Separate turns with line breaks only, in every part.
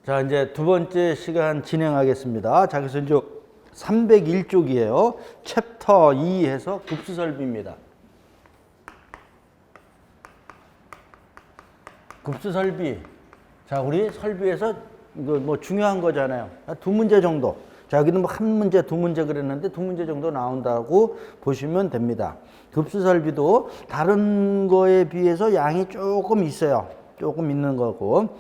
자, 이제 두 번째 시간 진행하겠습니다. 자, 그래서 이제 301쪽이에요. 챕터 2에서 급수설비입니다. 급수설비. 자, 우리 설비에서 이거 뭐 중요한 거잖아요. 두 문제 정도. 자, 여기는 뭐 한 문제, 두 문제 그랬는데 두 문제 정도 나온다고 보시면 됩니다. 급수설비도 다른 거에 비해서 양이 조금 있어요. 조금 있는 거고.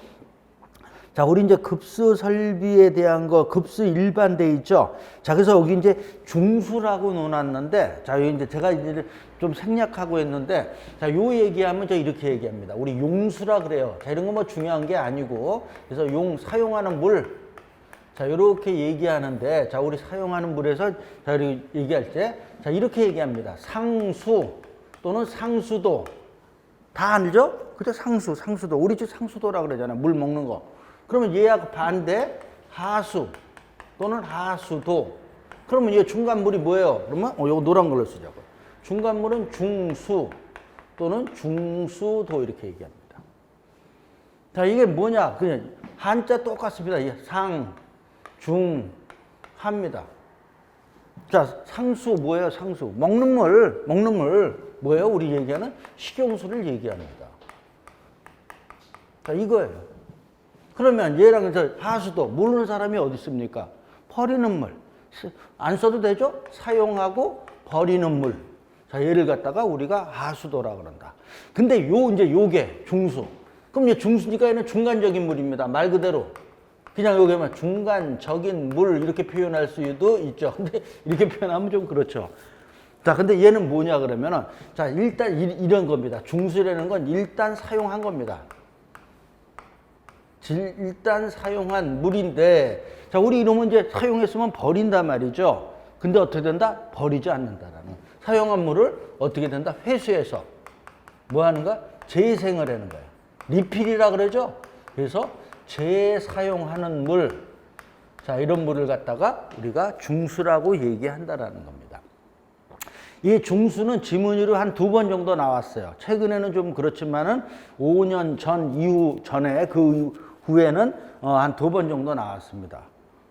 자, 우리 이제 급수 설비에 대한 거, 급수 일반 돼 있죠? 자, 그래서 여기 이제 중수라고 놓았는데, 자, 여기 이제 제가 이제 좀 생략하고 했는데, 자, 요 얘기하면 저 이렇게 얘기합니다. 우리 용수라 그래요. 자, 이런 거 뭐 중요한 게 아니고, 그래서 사용하는 물, 자, 요렇게 얘기하는데, 자, 우리 사용하는 물에서, 자, 우리 얘기할 때, 자, 이렇게 얘기합니다. 상수 또는 상수도. 다 알죠? 그죠? 상수도. 우리 집 상수도라 그러잖아요. 물 먹는 거. 그러면 얘하고 반대 하수 또는 하수도. 그러면 얘 중간물이 뭐예요? 그러면 요거 노란 걸로 쓰자고. 중간물은 중수 또는 중수도 이렇게 얘기합니다. 자, 이게 뭐냐? 그냥 한자 똑같습니다. 상, 중, 하입니다. 자, 상수 뭐예요? 상수. 먹는 물 뭐예요? 우리 얘기하는 식용수를 얘기합니다. 자, 이거예요. 그러면 얘랑 하수도 모르는 사람이 어디 있습니까? 버리는 물. 안 써도 되죠? 사용하고 버리는 물. 자, 얘를 갖다가 우리가 하수도라 그런다. 근데 이제 요게 중수. 그럼 이제 중수니까 얘는 중간적인 물입니다. 말 그대로. 그냥 요게만 중간적인 물 이렇게 표현할 수도 있죠. 근데 이렇게 표현하면 좀 그렇죠. 자, 근데 얘는 뭐냐 그러면은, 자, 일단 이런 겁니다. 중수라는 건 일단 사용한 겁니다. 일단 사용한 물인데, 자, 우리 이놈은 이제 사용했으면 버린단 말이죠. 근데 어떻게 된다? 버리지 않는다라는. 사용한 물을 어떻게 된다? 회수해서 뭐 하는가? 재생을 하는 거예요. 리필이라 그러죠. 그래서 재사용하는 물. 자, 이런 물을 갖다가 우리가 중수라고 얘기한다라는 겁니다. 이 중수는 지문으로 한 2번 정도 나왔어요. 최근에는 좀 그렇지만은 5년 전, 전에 그 후에는 한 2번 정도 나왔습니다.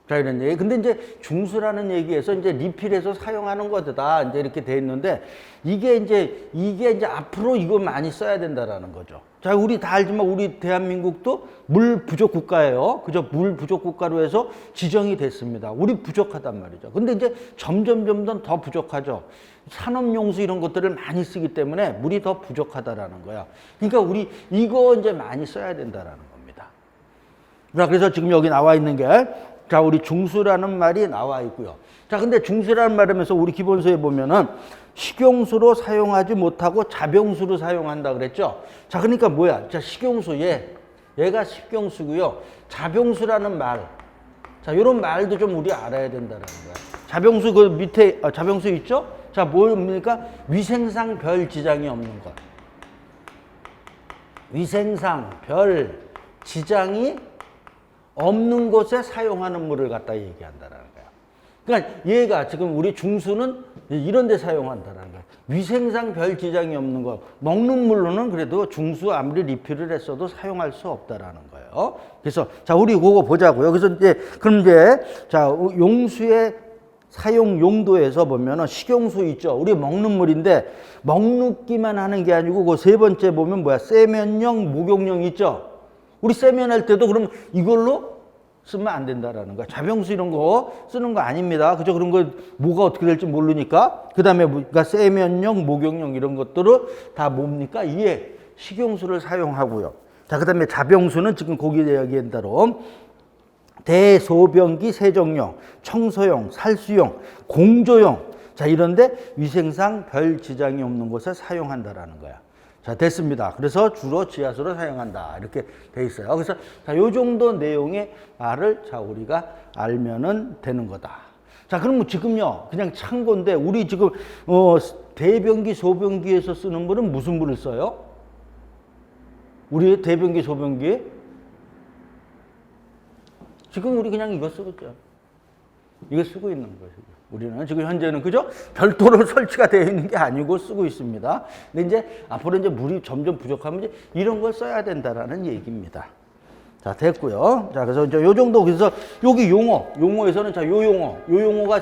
자, 이런 얘기. 근데 이제 중수라는 얘기에서 이제 리필해서 사용하는 거다. 이제 이렇게 돼 있는데 이게 이제 앞으로 이거 많이 써야 된다라는 거죠. 자, 우리 다 알지만 우리 대한민국도 물 부족 국가예요. 그죠? 물 부족 국가로 해서 지정이 됐습니다. 우리 부족하단 말이죠. 근데 이제 점점 더 부족하죠. 산업용수 이런 것들을 많이 쓰기 때문에 물이 더 부족하다라는 거야. 그러니까 우리 이거 이제 많이 써야 된다라는 겁니다. 자, 그래서 지금 여기 나와 있는 게, 자, 우리 중수라는 말이 나와 있고요. 자, 근데 중수라는 말하면서 우리 기본서에 보면은 식용수로 사용하지 못하고 자병수로 사용한다 그랬죠. 자, 그러니까 뭐야? 자, 식용수 얘가 식용수고요. 자병수라는 말. 자, 요런 말도 좀 우리 알아야 된다라는 거야. 자병수 그 밑에 자병수 있죠? 자, 뭡니까? 위생상 별 지장이 없는 것. 위생상 별 지장이 없는 곳에 사용하는 물을 갖다 얘기한다라는 거야. 그러니까 얘가 지금 우리 중수는 이런 데 사용한다라는 거야. 위생상 별 지장이 없는 것. 먹는 물로는 그래도 중수 아무리 리필을 했어도 사용할 수 없다라는 거예요. 그래서 자, 우리 그거 보자고요. 그래서 그럼 자, 용수의 사용 용도에서 보면은 식용수 있죠. 우리 먹는 물인데 먹기만 하는 게 아니고 그 세 번째 보면 뭐야? 세면용, 목욕용 있죠. 우리 세면할 때도 그럼 이걸로 쓰면 안 된다라는 거야. 자병수 이런 거 쓰는 거 아닙니다. 그죠? 그런 거 뭐가 어떻게 될지 모르니까. 그다음에 그러니까 세면용, 목욕용 이런 것들은 다 뭡니까? 이에 식용수를 사용하고요. 자, 그다음에 자병수는 지금 거기 이야기한 대로 대소변기 세정용, 청소용, 살수용, 공조용. 자, 이런데 위생상 별 지장이 없는 곳에 사용한다라는 거야. 자, 됐습니다. 그래서 주로 지하수로 사용한다. 이렇게 돼 있어요. 그래서 자, 요 정도 내용의 말을 자, 우리가 알면은 되는 거다. 자, 그러면 지금요, 그냥 참고인데 우리 지금 대변기, 소변기에서 쓰는 물은 무슨 물을 써요? 우리 대변기, 소변기에 지금 우리 그냥 이거 쓰고 있죠. 이거 쓰고 있는 거예요. 우리는 지금 현재는 그죠? 별도로 설치가 되어 있는 게 아니고 쓰고 있습니다. 근데 이제 앞으로 이제 물이 점점 부족하면 이제 이런 걸 써야 된다라는 얘기입니다. 자, 됐고요. 자, 그래서 이제 요 정도, 그래서 여기 용어에서는 자, 요 용어가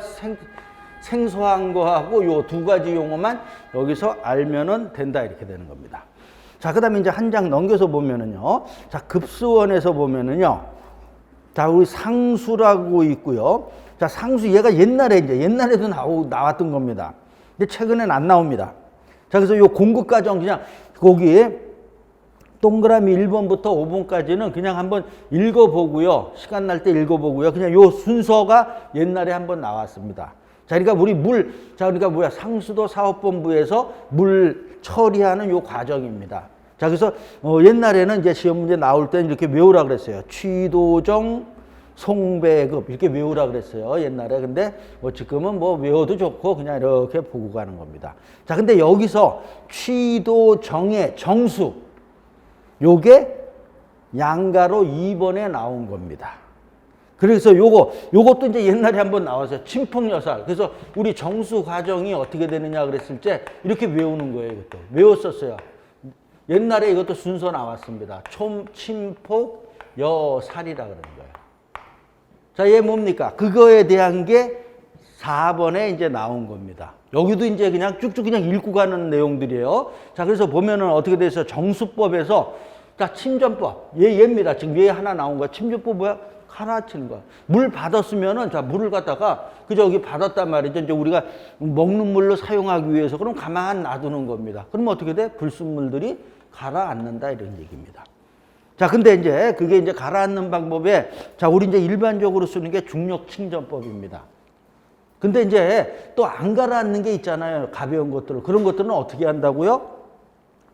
생소한 거하고 요 두 가지 용어만 여기서 알면은 된다. 이렇게 되는 겁니다. 자, 그 다음에 이제 한 장 넘겨서 보면은요. 자, 급수원에서 보면은요. 자, 우리 상수라고 있고요. 자, 상수, 얘가 옛날에도 나왔던 겁니다. 근데 최근엔 안 나옵니다. 자, 그래서 요 공급 과정 그냥 거기에 동그라미 1번부터 5번까지는 그냥 한번 읽어보고요. 시간 날 때 읽어보고요. 그냥 요 순서가 옛날에 한번 나왔습니다. 자, 그러니까 우리 그러니까 뭐야? 상수도 사업본부에서 물 처리하는 요 과정입니다. 자, 그래서 옛날에는 이제 시험 문제 나올 때는 이렇게 외우라 그랬어요. 취도정, 송배급 이렇게 외우라 그랬어요. 옛날에. 근데 지금은 외워도 좋고 그냥 이렇게 보고 가는 겁니다. 자, 근데 여기서 취도정의 정수 요게 양가로 2번에 나온 겁니다. 그래서 요것도 이제 옛날에 한번 나왔어요. 침폭여살. 그래서 우리 정수 과정이 어떻게 되느냐 그랬을 때 이렇게 외우는 거예요. 이것도 외웠었어요. 옛날에 이것도 순서 나왔습니다. 침폭, 여살이라 그러는 거예요. 자, 얘 뭡니까? 그거에 대한 게 4번에 이제 나온 겁니다. 여기도 이제 그냥 쭉쭉 그냥 읽고 가는 내용들이에요. 자, 그래서 보면은 어떻게 돼 있어요? 정수법에서 자, 침전법. 얘입니다. 지금 얘 하나 나온 거야. 침전법 뭐야? 갈아치는 거야. 물 받았으면은 자, 물을 갖다가 그저 여기 받았단 말이죠. 이제 우리가 먹는 물로 사용하기 위해서 그럼 가만 놔두는 겁니다. 그러면 어떻게 돼? 불순물들이 가라앉는다 이런 얘기입니다. 자, 근데 이제 그게 이제 가라앉는 방법에 자, 우리 이제 일반적으로 쓰는 게 중력침전법입니다. 근데 이제 또 안 가라앉는 게 있잖아요. 가벼운 것들. 그런 것들은 어떻게 한다고요?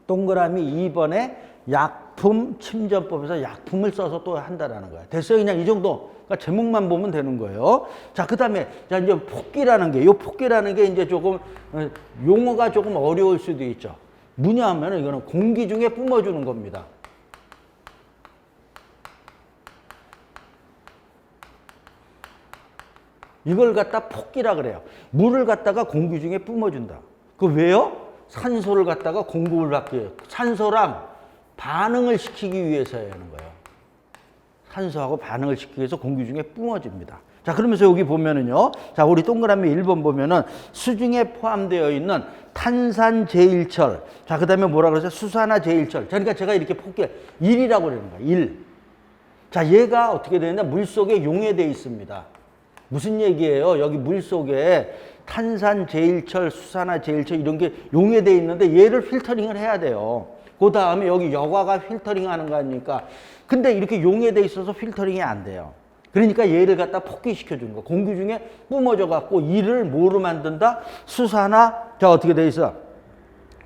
동그라미 2번에 약품 침전법에서 약품을 써서 또 한다라는 거예요. 됐어요. 그냥 이 정도. 그러니까 제목만 보면 되는 거예요. 자, 그 다음에 자, 이제 폭기라는 게, 요 폭기라는 게 이제 조금 용어가 조금 어려울 수도 있죠. 뭐냐 하면 이거는 공기 중에 뿜어주는 겁니다. 이걸 갖다 폭기라 그래요. 물을 갖다가 공기 중에 뿜어준다. 그 왜요? 산소를 갖다가 공급을 받기 위해 산소랑 반응을 시키기 위해서 하는 거예요. 산소하고 반응을 시키기 위해서 공기 중에 뿜어집니다. 자, 그러면서 여기 보면은요. 자, 우리 동그라미 1번 보면은 수중에 포함되어 있는 탄산 제일철. 자, 그 다음에 뭐라 그러죠? 수산화 제일철. 자, 그러니까 제가 이렇게 폭기 1이라고 그러는 거예요. 1. 자, 얘가 어떻게 되느냐? 물 속에 용해되어 있습니다. 무슨 얘기예요? 여기 물 속에 탄산 제일철, 수산화 제일철 이런 게 용해되어 있는데 얘를 필터링을 해야 돼요. 그 다음에 여기 여과가 필터링 하는 거 아닙니까? 근데 이렇게 용해되어 있어서 필터링이 안 돼요. 그러니까 얘를 갖다 폭기시켜 주는 거. 공기 중에 뿜어져 갖고 이를 뭐로 만든다? 수산화, 자, 어떻게 되어 있어?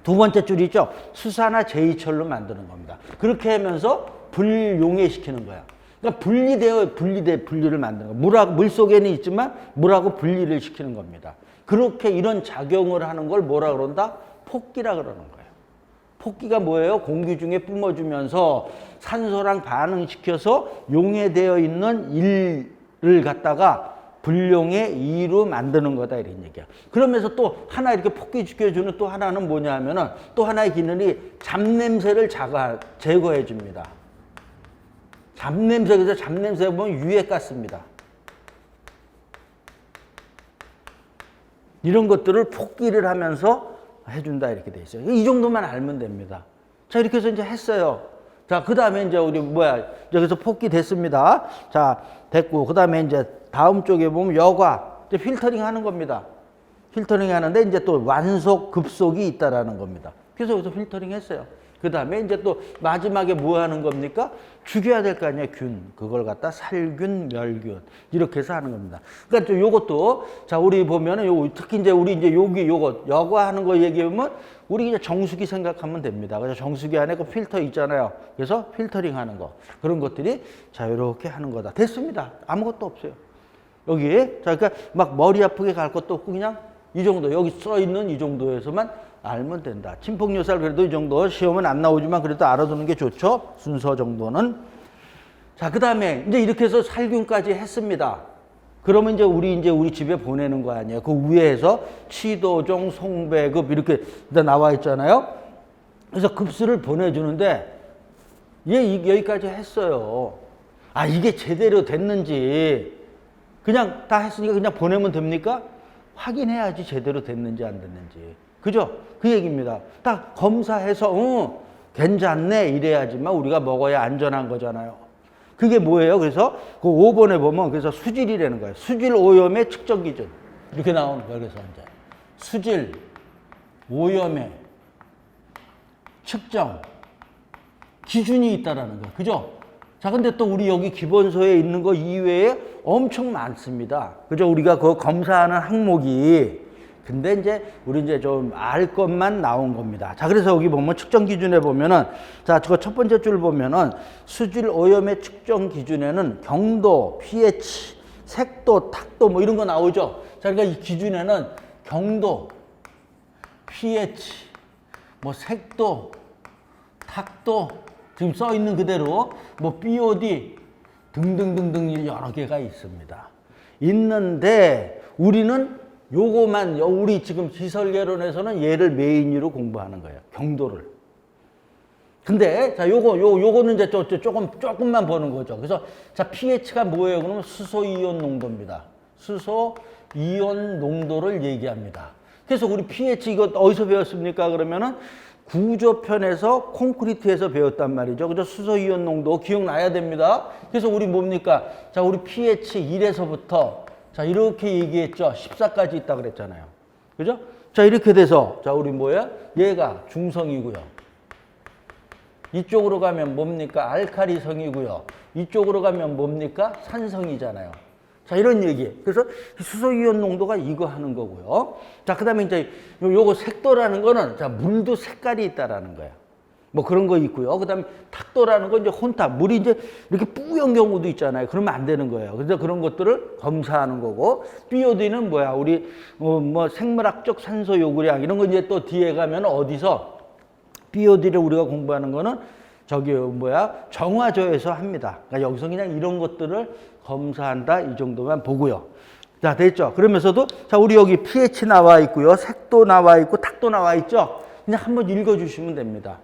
두 번째 줄이 있죠? 수산화 제이철로 만드는 겁니다. 그렇게 하면서 불용해시키는 거야. 그러니까 분리를 만드는 거야. 물 속에는 있지만 물하고 분리를 시키는 겁니다. 그렇게 이런 작용을 하는 걸 뭐라 그런다? 폭기라 그러는 거예요. 폭기가 뭐예요? 공기 중에 뿜어주면서 산소랑 반응시켜서 용해되어 있는 일을 갖다가 불용의 이로 만드는 거다 이런 얘기야. 그러면서 또 하나 이렇게 폭기시켜주는 또 하나는 뭐냐 하면은 또 하나의 기능이 잡냄새를 제거해 줍니다. 잡냄새, 그래서 잡냄새 보면 유해가스입니다. 이런 것들을 폭기를 하면서 해준다 이렇게 돼 있어요. 이 정도만 알면 됩니다. 자, 이렇게 해서 이제 했어요. 자, 그 다음에 이제 우리 여기서 폭기 됐습니다. 자, 됐고 그 다음에 이제 다음 쪽에 보면 여과 이제 필터링 하는 겁니다. 필터링 하는데 이제 또 완속 급속이 있다라는 겁니다. 그래서 여기서 필터링 했어요. 그 다음에 이제 또 마지막에 뭐 하는 겁니까? 죽여야 될 거 아니에요, 균. 그걸 갖다 살균, 멸균. 이렇게 해서 하는 겁니다. 그러니까 또 요것도, 자, 우리 보면은 특히 이제 우리 이제 요거, 여과하는 거 얘기하면 우리 이제 정수기 생각하면 됩니다. 그래서 정수기 안에 그 필터 있잖아요. 그래서 필터링 하는 거. 그런 것들이 자, 이렇게 하는 거다. 됐습니다. 아무것도 없어요. 여기에. 자, 그러니까 막 머리 아프게 갈 것도 없고 그냥 이 정도, 여기 써 있는 이 정도에서만 알면 된다. 침폭요살 그래도 이 정도 시험은 안 나오지만 그래도 알아두는 게 좋죠. 순서 정도는. 자, 그 다음에 이제 이렇게 해서 살균까지 했습니다. 그러면 이제 우리 집에 보내는 거 아니에요. 그 위에서 취도종, 송배급 이렇게 나와 있잖아요. 그래서 급수를 보내주는데 얘 여기까지 했어요. 아, 이게 제대로 됐는지 그냥 다 했으니까 그냥 보내면 됩니까? 확인해야지 제대로 됐는지 안 됐는지. 그죠? 그 얘기입니다. 딱 검사해서 괜찮네 이래야지만 우리가 먹어야 안전한 거잖아요. 그게 뭐예요? 그래서 그 5번에 보면 그래서 수질이라는 거예요. 수질 오염의 측정 기준. 이렇게 나오는 거예요. 그래서 이제 수질 오염의 측정 기준이 있다라는 거예요. 그죠? 자, 근데 또 우리 여기 기본서에 있는 거 이외에 엄청 많습니다. 그죠? 우리가 그 검사하는 항목이. 근데 이제 우리 이제 좀 알 것만 나온 겁니다. 자, 그래서 여기 보면 측정 기준에 보면은 자, 저거 첫 번째 줄 보면은 수질 오염의 측정 기준에는 경도, pH, 색도, 탁도 뭐 이런 거 나오죠. 자, 그러니까 이 기준에는 경도, pH, 뭐 색도, 탁도 지금 써 있는 그대로 뭐 BOD 등등등등 여러 개가 있습니다. 있는데 우리는 요거만 우리 지금 기설개론에서는 얘를 메인으로 공부하는 거예요. 경도를. 근데 자 요거는 이제 조금만 보는 거죠. 그래서 자 pH가 뭐예요? 그러면 수소 이온 농도입니다. 수소 이온 농도를 얘기합니다. 그래서 우리 pH 이거 어디서 배웠습니까? 그러면은 구조편에서 콘크리트에서 배웠단 말이죠. 그죠? 수소 이온 농도 기억나야 됩니다. 그래서 우리 뭡니까? 자, 우리 pH 1에서부터 자, 이렇게 얘기했죠. 14까지 있다 그랬잖아요. 그죠? 자, 이렇게 돼서 자, 우리 뭐야? 얘가 중성이고요. 이쪽으로 가면 뭡니까? 알칼리성이고요. 이쪽으로 가면 뭡니까? 산성이잖아요. 자, 이런 얘기. 그래서 수소이온 농도가 이거 하는 거고요. 자, 그 다음에 이제 요거 색도라는 거는 자, 물도 색깔이 있다라는 거예요. 뭐 그런 거 있고요. 그 다음에 탁도라는 건 이제 혼탁. 물이 이제 이렇게 뿌연 경우도 있잖아요. 그러면 안 되는 거예요. 그래서 그런 것들을 검사하는 거고. BOD는 뭐야? 우리 뭐 생물학적 산소 요구량 이런 거 이제 또 뒤에 가면 어디서 BOD를 우리가 공부하는 거는 저기 뭐야? 정화조에서 합니다. 그러니까 여기서 그냥 이런 것들을 검사한다 이 정도만 보고요. 자, 됐죠? 그러면서도 자, 우리 여기 pH 나와 있고요. 색도 나와 있고 탁도 나와 있죠? 그냥 한번 읽어 주시면 됩니다.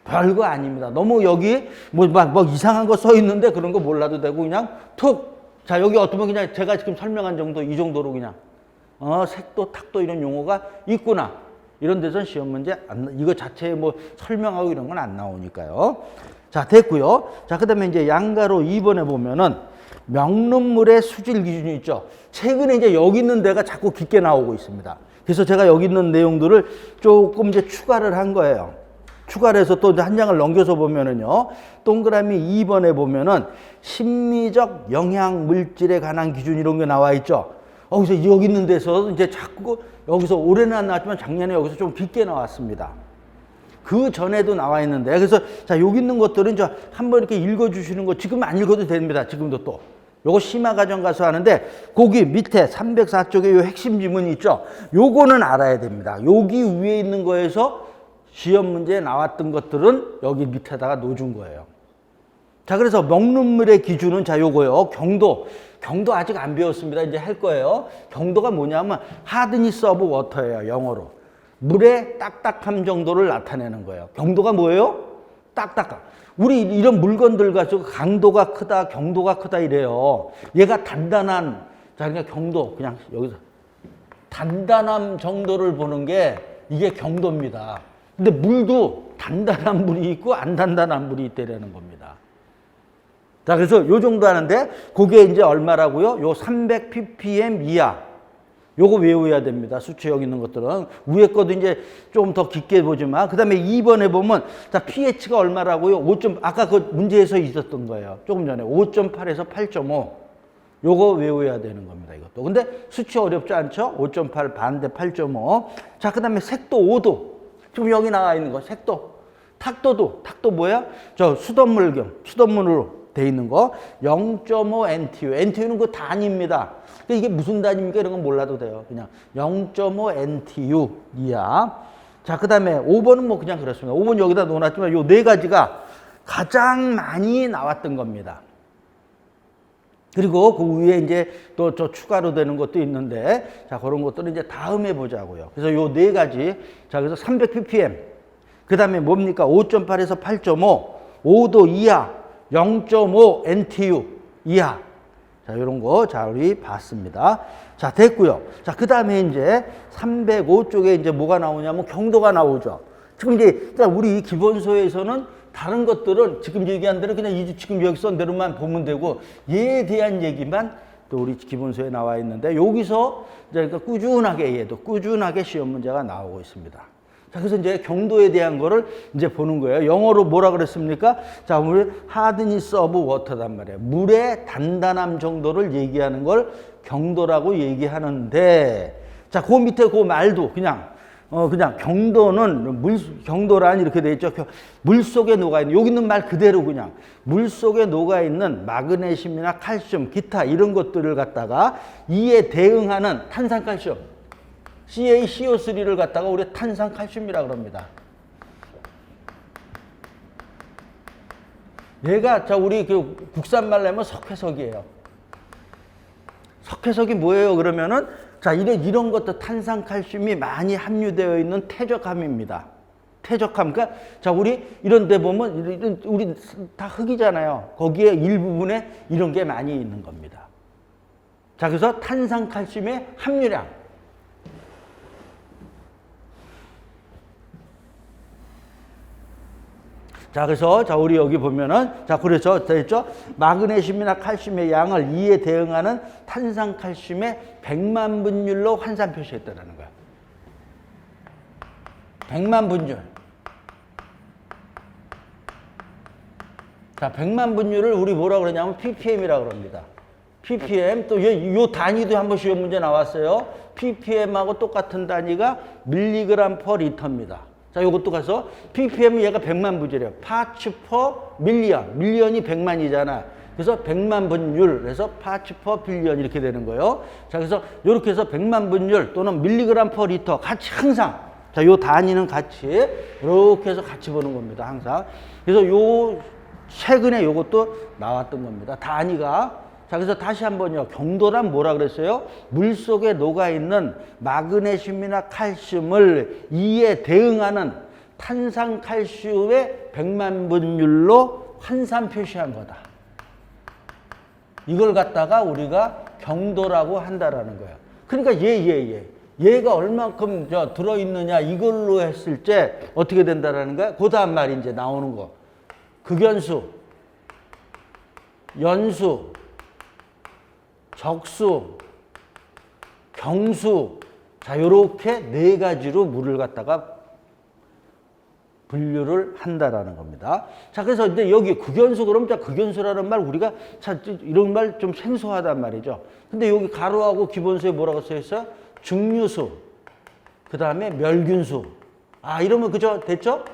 별거 아닙니다. 너무 여기 뭐 이상한 거 써 있는데 그런 거 몰라도 되고 그냥 툭. 자, 여기 어떤 분 그냥 제가 지금 설명한 정도 이 정도로 그냥 색도 탁도 이런 용어가 있구나. 이런 데선 시험 문제 이거 자체에 뭐 설명하고 이런 건 안 나오니까요. 자, 됐고요. 자, 그다음에 이제 양가로 2번에 보면은 명론물의 수질 기준이 있죠. 최근에 이제 여기 있는 데가 자꾸 깊게 나오고 있습니다. 그래서 제가 여기 있는 내용들을 조금 이제 추가를 한 거예요. 추가를 해서 또 한 장을 넘겨서 보면은요. 동그라미 2번에 보면은 심리적 영향 물질에 관한 기준 이런 게 나와 있죠. 그래서 여기 있는 데서 이제 자꾸 여기서 올해는 안 나왔지만 작년에 여기서 좀 깊게 나왔습니다. 그 전에도 나와 있는데 그래서 자, 여기 있는 것들은 저 한번 이렇게 읽어 주시는 거 지금 안 읽어도 됩니다. 지금도 또. 요거 심화과정 가서 하는데 거기 밑에 304쪽에 요 핵심 지문이 있죠. 요거는 알아야 됩니다. 여기 위에 있는 거에서 시험 문제에 나왔던 것들은 여기 밑에다가 놓아준 거예요. 자, 그래서 먹는물의 기준은 자, 요거요. 경도 아직 안 배웠습니다. 이제 할 거예요. 경도가 뭐냐면 하드니스 오브 워터예요. 영어로. 물의 딱딱함 정도를 나타내는 거예요. 경도가 뭐예요? 딱딱함. 우리 이런 물건들 가지고 강도가 크다, 경도가 크다 이래요. 얘가 단단한, 자, 그러니까 경도, 그냥 여기서 단단함 정도를 보는 게 이게 경도입니다. 근데 물도 단단한 물이 있고 안 단단한 물이 있다라는 겁니다. 자, 그래서 요 정도 하는데 그게 이제 얼마라고요? 요 300 ppm 이하. 요거 외워야 됩니다. 수치 여기 있는 것들은. 위에 것도 이제 좀 더 깊게 보지만. 그 다음에 2번에 보면, 자, pH가 얼마라고요? 5. 아까 그 문제에서 있었던 거예요. 조금 전에. 5.8에서 8.5. 요거 외워야 되는 겁니다. 이것도. 근데 수치 어렵지 않죠? 5.8 반대 8.5. 자, 그 다음에 색도 5도. 지금 여기 나와 있는 거. 색도. 탁도 뭐야? 저 수돗물로 돼 있는 거 0.5 NTU. NTU는 그 단위입니다. 이게 무슨 단위입니까? 이런 건 몰라도 돼요. 그냥 0.5 NTU 이하. 자, 그 다음에 5번은 뭐 그냥 그렇습니다. 5번 여기다 놓아놨지만 요 네 가지가 가장 많이 나왔던 겁니다. 그리고 그 위에 이제 또 저 추가로 되는 것도 있는데, 자, 그런 것들은 이제 다음에 보자고요. 그래서 요 네 가지. 자, 그래서 300 ppm. 그 다음에 뭡니까? 5.8에서 8.5. 5도 이하. 0.5 NTU 이하. 자, 이런 거, 자, 우리 봤습니다. 자, 됐고요. 자, 그 다음에 이제 305쪽에 이제 뭐가 나오냐면 경도가 나오죠. 지금 이제, 그러니까 우리 기본소에서는 다른 것들은 지금 얘기한 대로 그냥 지금 여기 쓴 대로만 보면 되고, 얘에 대한 얘기만 또 우리 기본소에 나와 있는데, 여기서 이제 그러니까 꾸준하게 얘도 꾸준하게 시험 문제가 나오고 있습니다. 자, 그래서 이제 경도에 대한 거를 이제 보는 거예요. 영어로 뭐라 그랬습니까? 자, 우리 하드니스 오브 워터단 말이에요. 물의 단단함 정도를 얘기하는 걸 경도라고 얘기하는데, 자, 그 밑에 그 말도 그냥 경도는 경도란 이렇게 돼 있죠. 물 속에 녹아 있는, 여기 있는 말 그대로 그냥 물 속에 녹아 있는 마그네슘이나 칼슘, 기타 이런 것들을 갖다가 이에 대응하는 탄산칼슘, CaCO3를 갖다가 우리 탄산칼슘이라 그럽니다. 얘가 자 우리 그 국산말 내면 석회석이에요. 석회석이 뭐예요? 그러면은 자 이런 것도 탄산칼슘이 많이 함유되어 있는 퇴적함입니다. 퇴적함. 그러니까 자 우리 이런 데 보면 우리 다 흙이잖아요. 거기에 일부분에 이런 게 많이 있는 겁니다. 자 그래서 탄산칼슘의 함유량. 자, 그래서, 자, 우리 여기 보면은, 자, 그래서, 됐죠? 마그네슘이나 칼슘의 양을 이에 대응하는 탄산칼슘의 100만 분율로 환산 표시했다는 거야. 100만 분율. 자, 100만 분율을 우리 뭐라 그러냐면 ppm이라고 그럽니다. ppm, 또 요 단위도 한번 시험 문제 나왔어요. ppm하고 똑같은 단위가 밀리그램 퍼 리터입니다. 자, 요것도 가서 ppm은 얘가 100만 분율이에요. 파츠 퍼 밀리언. 밀리언이 100만이잖아. 그래서 100만 분율. 그래서 파츠 퍼 빌리언 이렇게 되는 거예요. 자, 그래서 요렇게 해서 100만 분율 또는 밀리그램 퍼 리터 같이 항상 자, 요 단위는 같이 이렇게 해서 같이 보는 겁니다. 항상. 그래서 요 최근에 요것도 나왔던 겁니다. 단위가. 자, 그래서 다시 한번요. 경도란 뭐라 그랬어요? 물 속에 녹아있는 마그네슘이나 칼슘을 이에 대응하는 탄산칼슘의 100만 분율로 환산 표시한 거다. 이걸 갖다가 우리가 경도라고 한다라는 거예요. 그러니까 얘가 얼만큼 들어있느냐 이걸로 했을 때 어떻게 된다라는 거야? 그 다음 말이 이제 나오는 거. 극연수, 연수, 적수, 경수. 자, 요렇게 네 가지로 물을 갖다가 분류를 한다라는 겁니다. 자, 그래서 이제 여기 극연수 그러면 자, 극연수라는 말 우리가 참 이런 말 좀 생소하단 말이죠. 근데 여기 가로하고 기본수에 뭐라고 써 있어요? 증류수. 그 다음에 멸균수. 아, 이러면 그죠? 됐죠?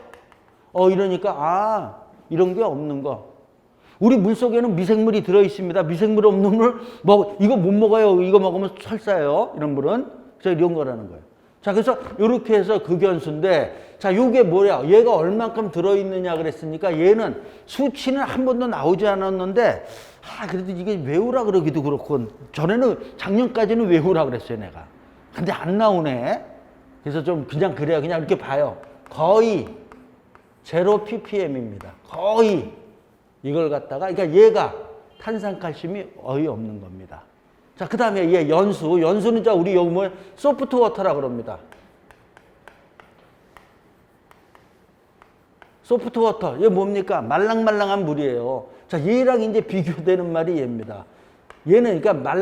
이러니까 이런 게 없는 거. 우리 물 속에는 미생물이 들어 있습니다. 미생물 없는 물 이거 못 먹어요. 이거 먹으면 설사예요. 이런 물은 이런 거라는 거예요. 자, 그래서 이렇게 해서 극연수인데, 자, 요게 뭐야? 얘가 얼만큼 들어 있느냐 그랬으니까 얘는 수치는 한 번도 나오지 않았는데, 그래도 이게 외우라 그러기도 그렇고, 전에는 작년까지는 외우라 그랬어요, 내가. 근데 안 나오네. 그래서 좀 그냥 그래요. 그냥 이렇게 봐요. 거의 0 ppm입니다. 거의. 이걸 갖다가, 그러니까 얘가 탄산칼슘이 거의 없는 겁니다. 자, 그 다음에 얘 연수. 연수는 자, 우리 여기 뭐, 소프트 워터라 그럽니다. 소프트 워터. 얘 뭡니까? 말랑말랑한 물이에요. 자, 얘랑 이제 비교되는 말이 얘입니다. 얘는 그러니까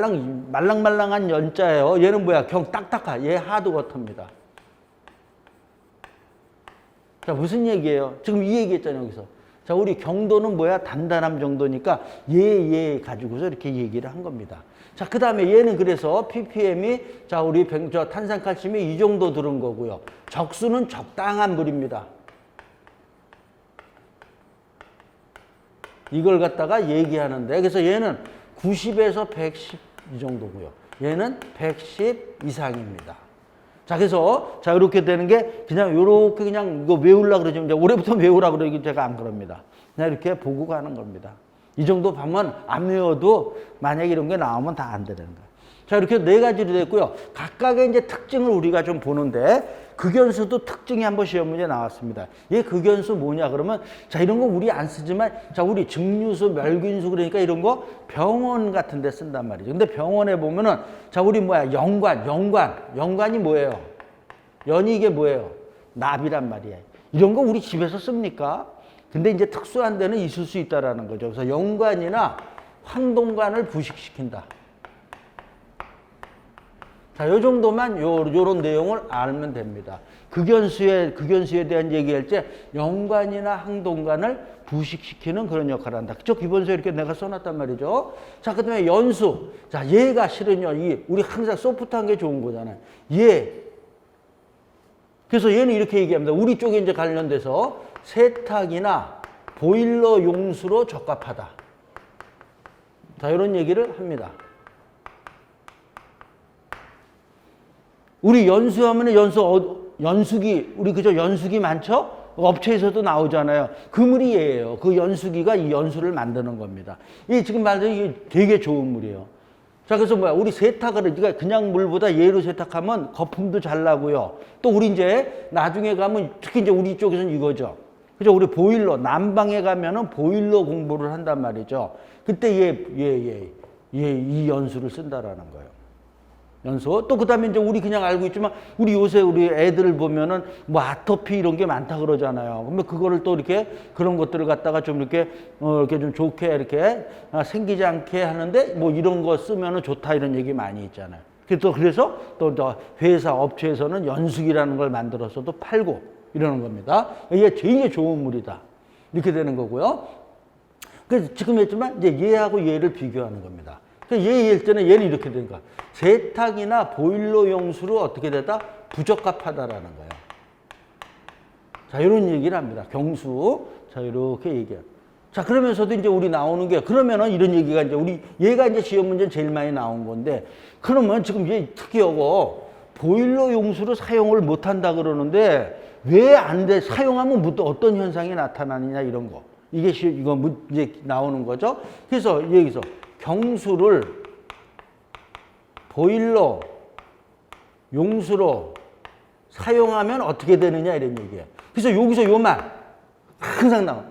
말랑말랑한 연자예요. 얘는 뭐야? 딱딱한. 얘 하드 워터입니다. 자, 무슨 얘기예요? 지금 이 얘기 했잖아요, 여기서. 자, 우리 경도는 뭐야? 단단함 정도니까 얘 가지고서 이렇게 얘기를 한 겁니다. 자, 그 다음에 얘는 그래서 ppm이 자, 우리 탄산칼슘이 이 정도 들은 거고요. 적수는 적당한 물입니다. 이걸 갖다가 얘기하는데, 그래서 얘는 90에서 110 이 정도고요. 얘는 110 이상입니다. 자, 그래서, 자, 이렇게 되는 게, 그냥, 요렇게 그냥, 이거 외우려고 그러지. 이제 올해부터 외우라고 그러기 제가 안 그럽니다. 그냥 이렇게 보고 가는 겁니다. 이 정도 보면 안 외워도 만약에 이런 게 나오면 다 안 되는 거예요. 자, 이렇게 네 가지로 됐고요. 각각의 이제 특징을 우리가 좀 보는데, 극연수도 특징이 한번 시험 문제 나왔습니다. 얘 극연수 뭐냐 그러면, 자, 이런 거 우리 안 쓰지만, 자, 우리 증류수, 멸균수 그러니까 이런 거 병원 같은 데 쓴단 말이죠. 근데 병원에 보면은, 자, 우리 뭐야, 연관이 뭐예요? 연이 이게 뭐예요? 납이란 말이에요. 이런 거 우리 집에서 씁니까? 근데 이제 특수한 데는 있을 수 있다라는 거죠. 그래서 연관이나 황동관을 부식시킨다. 자, 요 정도만 요런 내용을 알면 됩니다. 극연수에 대한 얘기할 때 연관이나 항동관을 부식시키는 그런 역할을 한다. 그쵸? 기본서에 이렇게 내가 써놨단 말이죠. 자, 그 다음에 연수. 자, 얘가 실은요, 우리 항상 소프트한 게 좋은 거잖아요. 그래서 얘는 이렇게 얘기합니다. 우리 쪽에 이제 관련돼서 세탁이나 보일러 용수로 적합하다. 자, 이런 얘기를 합니다. 우리 연수하면 연수기, 우리 그저 연수기 많죠? 업체에서도 나오잖아요. 그 물이 얘예요. 그 연수기가 이 연수를 만드는 겁니다. 이게 지금 말하자면 이게 되게 좋은 물이에요. 자, 그래서 뭐야? 우리 세탁을, 그러니까 그냥 물보다 얘로 세탁하면 거품도 잘 나고요. 또 우리 이제 나중에 가면 특히 이제 우리 쪽에서는 이거죠. 그죠? 우리 보일러, 난방에 가면은 보일러 공부를 한단 말이죠. 그때 이 연수를 쓴다라는 거예요. 연수. 또 그 다음에 이제 우리 그냥 알고 있지만, 우리 요새 우리 애들 보면은 뭐 아토피 이런 게 많다 그러잖아요. 그러면 그거를 또 이렇게 그런 것들을 갖다가 좀 이렇게, 이렇게 좀 좋게 이렇게 생기지 않게 하는데 뭐 이런 거 쓰면은 좋다 이런 얘기 많이 있잖아요. 그래서 또 회사, 업체에서는 연수기라는 걸 만들어서도 팔고 이러는 겁니다. 이게 되게 좋은 물이다. 이렇게 되는 거고요. 그래서 지금 했지만 이제 얘하고 얘를 비교하는 겁니다. 얘일 때는 얘는 이렇게 된 거야. 세탁이나 보일러 용수로 어떻게 되다? 부적합하다라는 거예요. 자, 이런 얘기를 합니다. 경수. 자, 이렇게 얘기해요. 자, 그러면서도 이제 우리 나오는 게, 그러면은 이런 얘기가 이제 얘가 이제 시험 문제는 제일 많이 나온 건데, 그러면 지금 얘 특이하고 보일러 용수로 사용을 못 한다 그러는데, 왜 안 돼? 사용하면 어떤 현상이 나타나느냐, 이런 거. 이거 이제 나오는 거죠. 그래서 여기서 경수를 보일러 용수로 사용하면 어떻게 되느냐 이런 얘기예요. 그래서 여기서 요 말 항상 나와요.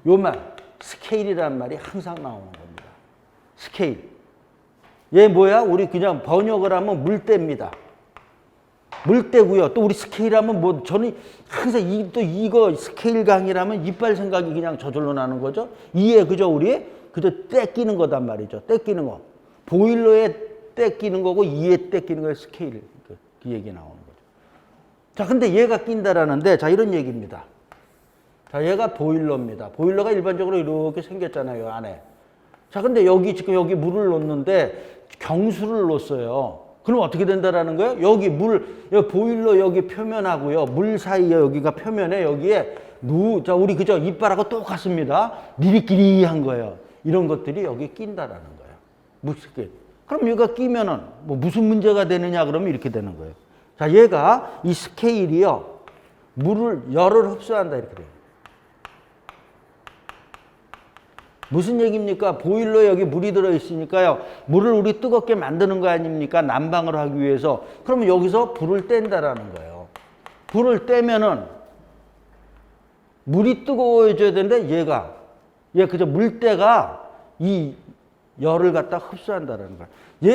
요 말 스케일이라는 말이 항상 나오는 겁니다. 스케일. 얘 뭐야? 우리 그냥 번역을 하면 물대입니다. 물대고요. 또 우리 스케일 하면 뭐 저는 항상 이거 스케일 강의라면 이빨 생각이 그냥 저절로 나는 거죠. 이해 그죠 우리? 그저 떼끼는 거단 말이죠. 떼끼는 거. 보일러에 떼끼는 거고 이에 떼끼는 거에 스케일. 그 얘기 나오는 거죠. 자, 근데 얘가 낀다라는데, 자, 이런 얘기입니다. 자, 얘가 보일러입니다. 보일러가 일반적으로 이렇게 생겼잖아요, 안에. 자, 근데 지금 여기 물을 넣는데 경수를 넣었어요. 그럼 어떻게 된다라는 거예요? 여기 보일러 여기 표면하고요. 물 사이에 여기가 표면에 여기에 자, 우리 그저 이빨하고 똑같습니다. 니리끼리한 거예요. 이런 것들이 여기 낀다라는 거예요. 무스케일. 그럼 얘가 끼면은 뭐 무슨 문제가 되느냐 그러면 이렇게 되는 거예요. 자, 얘가 이 스케일이요. 열을 흡수한다 이렇게 돼요. 무슨 얘기입니까? 보일러에 여기 물이 들어있으니까요. 물을 우리 뜨겁게 만드는 거 아닙니까? 난방을 하기 위해서. 그러면 여기서 불을 뗀다라는 거예요. 불을 떼면은 물이 뜨거워져야 되는데 얘 그저 물때가 이 열을 갖다 흡수한다라는 거야.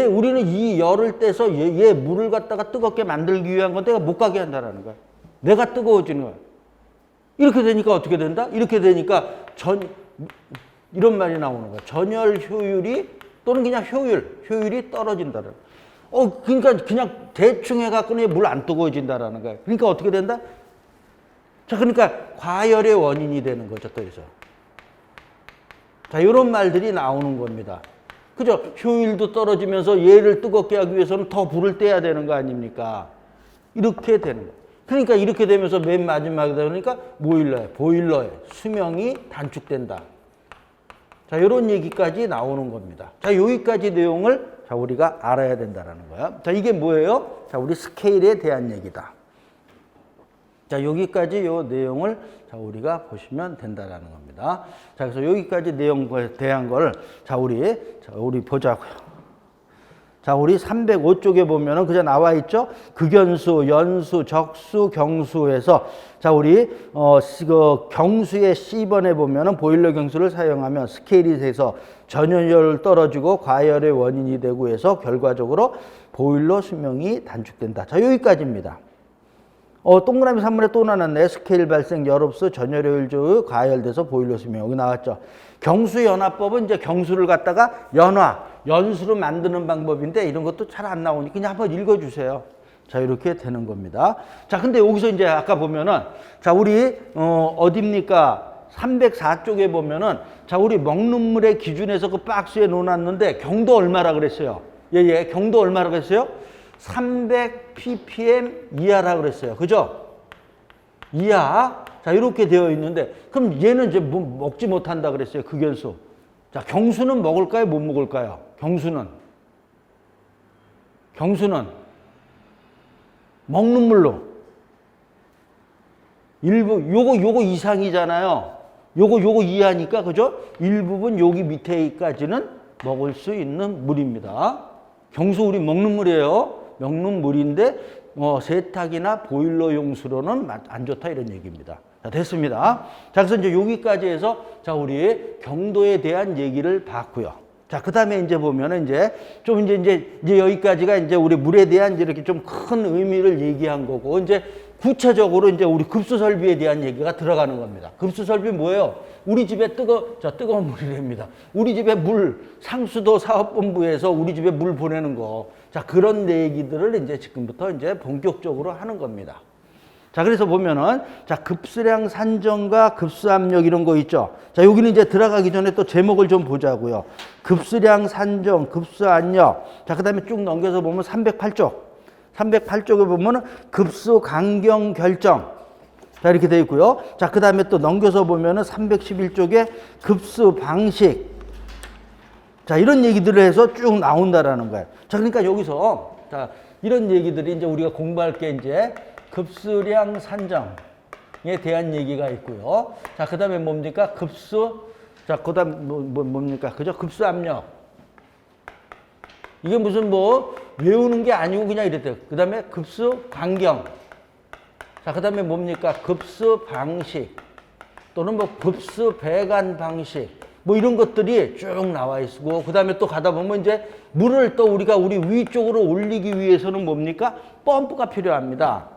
우리는 이 열을 떼서 얘 물을 갖다가 뜨겁게 만들기 위한 건데 못 가게 한다라는 거야. 내가 뜨거워지는 거야. 이렇게 되니까 어떻게 된다? 이렇게 되니까 이런 말이 나오는 거야. 전열 효율이 또는 그냥 효율이 떨어진다라는 거야. 그러니까 그냥 대충 해갖고는 물 안 뜨거워진다라는 거야. 그러니까 어떻게 된다? 자, 그러니까 과열의 원인이 되는 거죠, 또 해서. 자, 이런 말들이 나오는 겁니다. 그죠? 효율도 떨어지면서 얘를 뜨겁게 하기 위해서는 더 불을 떼야 되는 거 아닙니까? 이렇게 되는 거예요. 그러니까 이렇게 되면서 맨 마지막에 되니까 보일러의 수명이 단축된다. 자, 이런 얘기까지 나오는 겁니다. 자, 여기까지 내용을 우리가 알아야 된다는 거예요. 자, 이게 뭐예요? 자, 우리 스케일에 대한 얘기다. 자, 여기까지 요 내용을 우리가 보시면 된다라는 겁니다. 자, 그래서 여기까지 내용에 대한 걸 우리 보자고요. 자, 자, 우리 305쪽에 보면은 그저 나와 있죠? 극연수, 연수, 적수, 경수에서 자, 우리 그 경수의 C번에 보면은 보일러 경수를 사용하면 스케일이 돼서 전연율 떨어지고 과열의 원인이 되고 해서 결과적으로 보일러 수명이 단축된다. 자, 여기까지입니다. 동그라미 3번에 또 나왔네. 스케일 발생, 열흡수, 전열효율 조율, 과열돼서 보일러 수명. 여기 나왔죠. 경수연화법은 이제 경수를 갖다가 연수로 만드는 방법인데 이런 것도 잘 안 나오니까 그냥 한번 읽어주세요. 자, 이렇게 되는 겁니다. 자, 근데 여기서 이제 아까 보면은 자, 우리 어딥니까? 304쪽에 보면은 자, 우리 먹는 물의 기준에서 그 박스에 놓아놨는데 경도 얼마라 그랬어요? 경도 얼마라 그랬어요? 300 ppm 이하라 그랬어요. 그죠? 이하. 자, 이렇게 되어 있는데 그럼 얘는 이제 먹지 못한다 그랬어요. 극연수. 자, 경수는 먹을까요? 못 먹을까요? 경수는 먹는 물로 일부 요거 이상이잖아요. 요거 이하니까 그죠? 일부분 여기 밑에까지는 먹을 수 있는 물입니다. 경수 우리 먹는 물이에요. 먹는 물인데 세탁이나 보일러 용수로는 안 좋다 이런 얘기입니다. 자, 됐습니다. 자, 그래서 이제 여기까지 해서 자, 우리 경도에 대한 얘기를 봤고요. 자, 그다음에 이제 보면은 이제 여기까지가 이제 우리 물에 대한 이제 이렇게 좀 큰 의미를 얘기한 거고 이제 구체적으로 이제 우리 급수 설비에 대한 얘기가 들어가는 겁니다. 급수 설비 뭐예요? 우리 집에 뜨거운 물이랍니다. 우리 집에 상수도 사업본부에서 우리 집에 물 보내는 거. 자, 그런 얘기들을 이제 지금부터 이제 본격적으로 하는 겁니다. 자, 그래서 보면은 자, 급수량 산정과 급수 압력 이런 거 있죠. 자, 여기는 이제 들어가기 전에 또 제목을 좀 보자고요. 급수량 산정, 급수 압력. 자, 그다음에 쭉 넘겨서 보면 308쪽. 308쪽에 보면은 급수 강경 결정. 자, 이렇게 되어 있고요. 자, 그다음에 또 넘겨서 보면은 311쪽에 급수 방식. 자, 이런 얘기들을 해서 쭉 나온다라는 거예요. 자, 그러니까 여기서 자, 이런 얘기들이 이제 우리가 공부할 게 이제 급수량 산정에 대한 얘기가 있고요. 자, 그다음에 뭡니까? 자, 그다음 뭡니까? 그죠? 급수 압력. 이게 무슨 외우는 게 아니고 그냥 이랬대요. 그다음에 급수 강경. 자, 그다음에 뭡니까? 급수 방식. 또는 급수 배관 방식. 이런 것들이 쭉 나와 있고, 그 다음에 또 가다 보면 이제 물을 또 우리 위쪽으로 올리기 위해서는 뭡니까? 펌프가 필요합니다.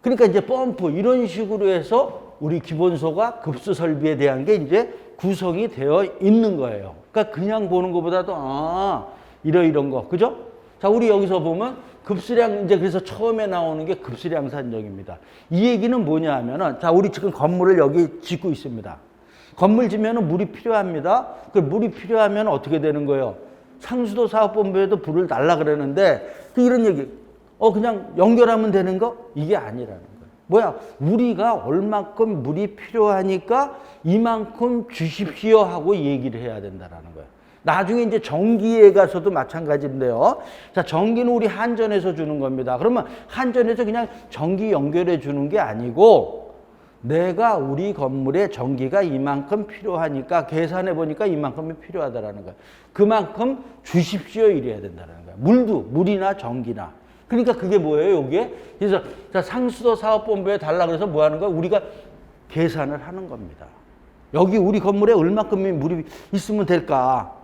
그러니까 이제 펌프, 이런 식으로 해서 우리 기본소가 급수 설비에 대한 게 이제 구성이 되어 있는 거예요. 그러니까 그냥 보는 것보다도, 이런 거. 그죠? 자, 우리 여기서 보면 급수량, 이제 그래서 처음에 나오는 게 급수량 산정입니다. 이 얘기는 뭐냐 하면은, 자, 우리 지금 건물을 여기 짓고 있습니다. 건물 지면은 물이 필요합니다. 그 물이 필요하면 어떻게 되는 거예요? 상수도 사업본부에도 불을 달라 그러는데 이런 얘기, 그냥 연결하면 되는 거? 이게 아니라는 거예요. 우리가 얼마큼 물이 필요하니까 이만큼 주십시오 하고 얘기를 해야 된다라는 거예요. 나중에 이제 전기에 가서도 마찬가지인데요. 자, 전기는 우리 한전에서 주는 겁니다. 그러면 한전에서 그냥 전기 연결해 주는 게 아니고 내가 우리 건물에 전기가 이만큼 필요하니까 계산해 보니까 이만큼이 필요하다라는 거예요. 그만큼 주십시오 이래야 된다는 거예요. 물이나 전기나. 그러니까 그게 뭐예요, 여기에? 그래서 자, 상수도 사업본부에 달라 그래서 뭐 하는 거야? 우리가 계산을 하는 겁니다. 여기 우리 건물에 얼마큼의 물이 있으면 될까?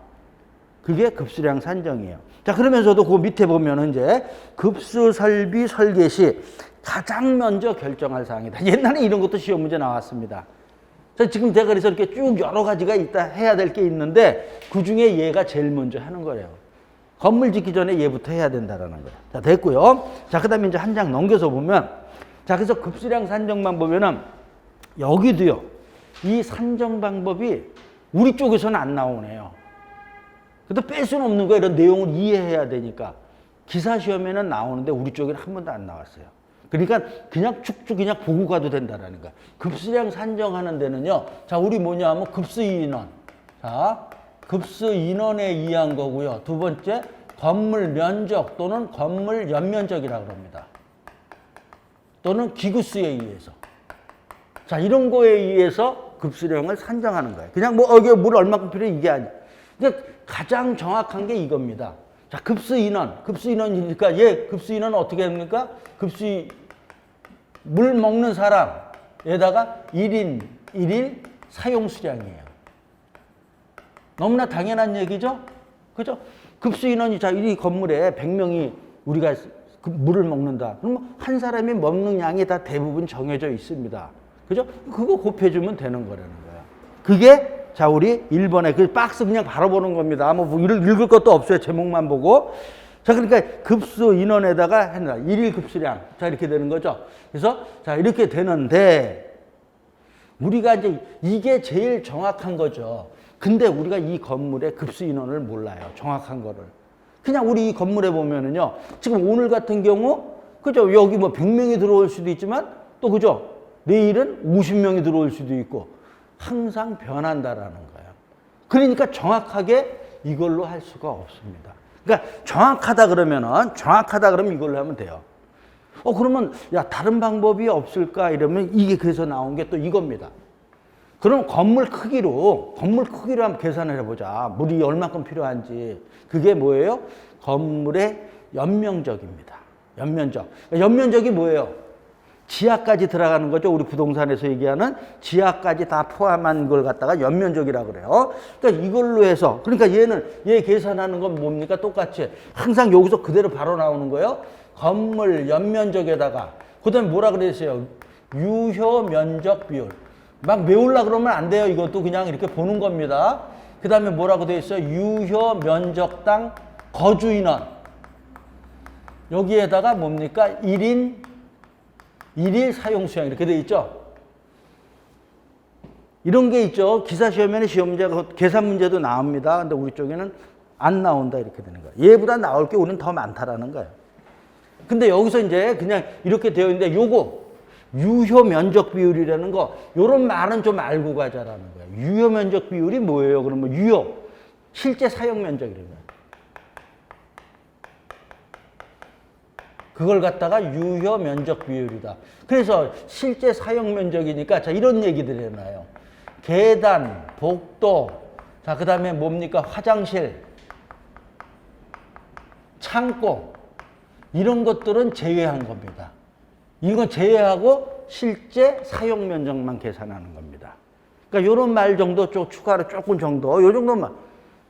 그게 급수량 산정이에요. 자, 그러면서도 그 밑에 보면은 이제 급수 설비 설계 시 가장 먼저 결정할 사항이다. 옛날에 이런 것도 시험 문제 나왔습니다. 지금 제가 그래서 이렇게 쭉 여러 가지가 해야 될 게 있는데 그 중에 얘가 제일 먼저 하는 거예요. 건물 짓기 전에 얘부터 해야 된다라는 거예요. 자, 됐고요. 자, 그 다음에 이제 한 장 넘겨서 보면 자, 그래서 급수량 산정만 보면은 여기도요. 이 산정 방법이 우리 쪽에서는 안 나오네요. 그래도 뺄 수는 없는 거예요. 이런 내용을 이해해야 되니까. 기사 시험에는 나오는데 우리 쪽에는 한 번도 안 나왔어요. 그러니까 그냥 쭉쭉 그냥 보고 가도 된다라는 거야. 급수량 산정하는 데는요. 자, 우리 뭐냐 하면 급수 인원. 자, 급수 인원에 의한 거고요. 두 번째, 건물 면적 또는 건물 연면적이라고 합니다. 또는 기구수에 의해서. 자, 이런 거에 의해서 급수량을 산정하는 거예요. 그냥 이게 물 얼마큼 필요해 이게 아니에요. 그러니까 가장 정확한 게 이겁니다. 자, 급수 인원이니까 얘 급수 인원은 어떻게 됩니까? 물 먹는 사람에다가 1일 사용 수량이에요. 너무나 당연한 얘기죠? 그죠? 급수 인원이, 자, 이 건물에 100명이 우리가 물을 먹는다. 그러면 한 사람이 먹는 양이 다 대부분 정해져 있습니다. 그죠? 그거 곱해주면 되는 거라는 거야. 그게, 자, 우리 1번에 그 박스 그냥 바로 보는 겁니다. 뭐 읽을 것도 없어요. 제목만 보고. 자, 그러니까 급수 인원에다가 한다. 1일 급수량. 자, 이렇게 되는 거죠. 그래서, 자, 이렇게 되는데, 우리가 이제 이게 제일 정확한 거죠. 근데 우리가 이 건물의 급수 인원을 몰라요. 정확한 거를. 그냥 우리 이 건물에 보면은요. 지금 오늘 같은 경우, 그죠? 여기 뭐 100명이 들어올 수도 있지만, 또 그죠? 내일은 50명이 들어올 수도 있고, 항상 변한다라는 거예요. 그러니까 정확하게 이걸로 할 수가 없습니다. 그러니까 정확하다 그러면 이걸로 하면 돼요. 그러면, 야, 다른 방법이 없을까? 이러면 이게 그래서 나온 게 또 이겁니다. 그럼 건물 크기로 한번 계산을 해보자. 물이 얼마큼 필요한지. 그게 뭐예요? 건물의 연면적입니다. 연면적. 연면적이 뭐예요? 지하까지 들어가는 거죠. 우리 부동산에서 얘기하는 지하까지 다 포함한 걸 갖다가 연면적이라고 그래요. 그러니까 이걸로 해서, 그러니까 얘 계산하는 건 뭡니까? 똑같이. 항상 여기서 그대로 바로 나오는 거예요. 건물 연면적에다가, 그 다음에 뭐라 그랬어요? 유효 면적 비율. 막 외우려고 그러면 안 돼요. 이것도 그냥 이렇게 보는 겁니다. 그 다음에 뭐라고 되어 있어요? 유효 면적당 거주인원. 여기에다가 뭡니까? 1일 사용 수량 이렇게 되어 있죠. 이런 게 있죠. 기사 시험에는 시험 문제가 계산 문제도 나옵니다. 근데 우리 쪽에는 안 나온다 이렇게 되는 거예요. 얘보다 나올 게 우리는 더 많다라는 거예요. 근데 여기서 이제 그냥 이렇게 되어 있는데 요거 유효 면적 비율이라는 거 요런 말은 좀 알고 가자라는 거예요. 유효 면적 비율이 뭐예요? 그러면 유효 실제 사용 면적이라는 거예요. 그걸 갖다가 유효 면적 비율이다. 그래서 실제 사용 면적이니까 자 이런 얘기들 해놔요. 계단, 복도, 자 그다음에 뭡니까? 화장실, 창고 이런 것들은 제외한 겁니다. 이건 제외하고 실제 사용 면적만 계산하는 겁니다. 그러니까 이런 말 정도 좀 추가로 조금 정도, 요 정도만.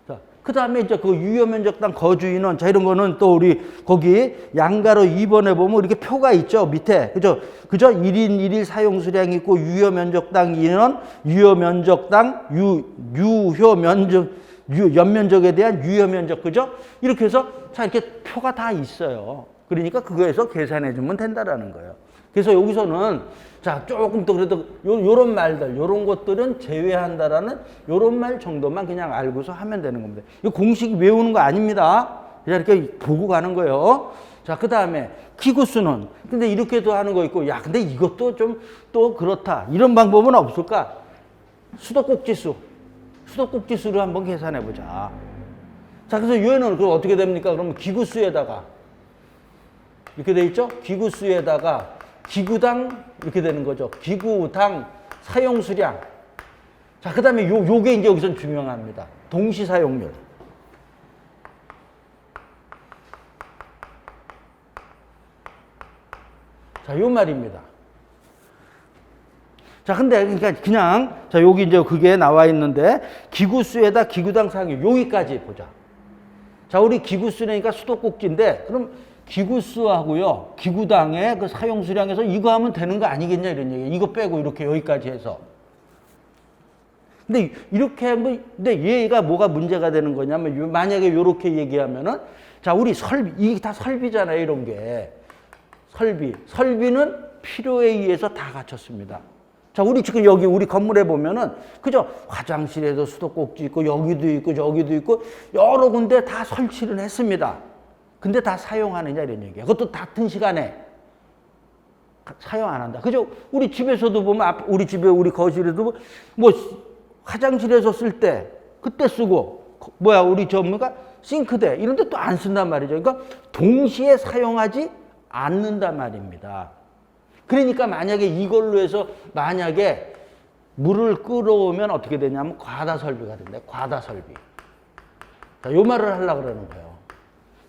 자, 그 다음에 이제 그 유효 면적당 거주인원, 자, 이런 거는 또 우리 거기 양가로 2번에 보면 이렇게 표가 있죠, 밑에. 그죠? 1인 1일 사용 수량이 있고, 유효 면적당 인원, 유효 면적당, 유효 면적, 연면적에 대한 유효 면적, 그죠? 이렇게 해서, 자, 이렇게 표가 다 있어요. 그러니까 그거에서 계산해 주면 된다라는 거예요. 그래서 여기서는 자 조금 더 그래도 요런 말들, 요런 것들은 제외한다라는 요런 말 정도만 그냥 알고서 하면 되는 겁니다. 이 공식 외우는 거 아닙니다. 그냥 이렇게 보고 가는 거예요. 자, 그 다음에 기구수는 근데 이렇게도 하는 거 있고, 야, 근데 이것도 좀 또 그렇다. 이런 방법은 없을까? 수도꼭지수를 한번 계산해 보자. 자, 그래서 얘는 그럼 어떻게 됩니까? 그러면 기구수에다가 이렇게 돼 있죠? 기구수에다가 기구당 이렇게 되는 거죠. 기구당 사용 수량. 자, 그다음에 요게 이제 여기서 중요합니다. 동시 사용률. 자, 요 말입니다. 자, 근데 그러니까 그냥 자, 여기 이제 그게 나와 있는데 기구수에다 기구당 사용률 여기까지 보자. 자, 우리 기구수니까 수도꼭지인데 그럼 기구수하고요, 기구당의 그 사용 수량에서 이거 하면 되는 거 아니겠냐 이런 얘기예요. 이거 빼고 이렇게 여기까지 해서. 근데 이렇게 하면, 근데 얘가 뭐가 문제가 되는 거냐면, 만약에 이렇게 얘기하면은, 자, 우리 설비, 이게 다 설비잖아요, 이런 게. 설비는 필요에 의해서 다 갖췄습니다. 자, 우리 지금 여기 우리 건물에 보면은, 그죠? 화장실에도 수도꼭지 있고, 여기도 있고, 저기도 있고, 여러 군데 다 설치를 했습니다. 근데 다 사용하느냐 이런 얘기야. 그것도 같은 시간에 사용 안 한다. 그죠? 우리 집에서도 보면 우리 집에 우리 거실에도 뭐 화장실에서 쓸 때 그때 쓰고 우리 뭐가 싱크대 이런 데 또 안 쓴단 말이죠. 그러니까 동시에 사용하지 않는단 말입니다. 그러니까 만약에 이걸로 해서 만약에 물을 끌어오면 어떻게 되냐면 과다 설비가 된다. 과다 설비. 자, 요 말을 하려고 그러는 거예요.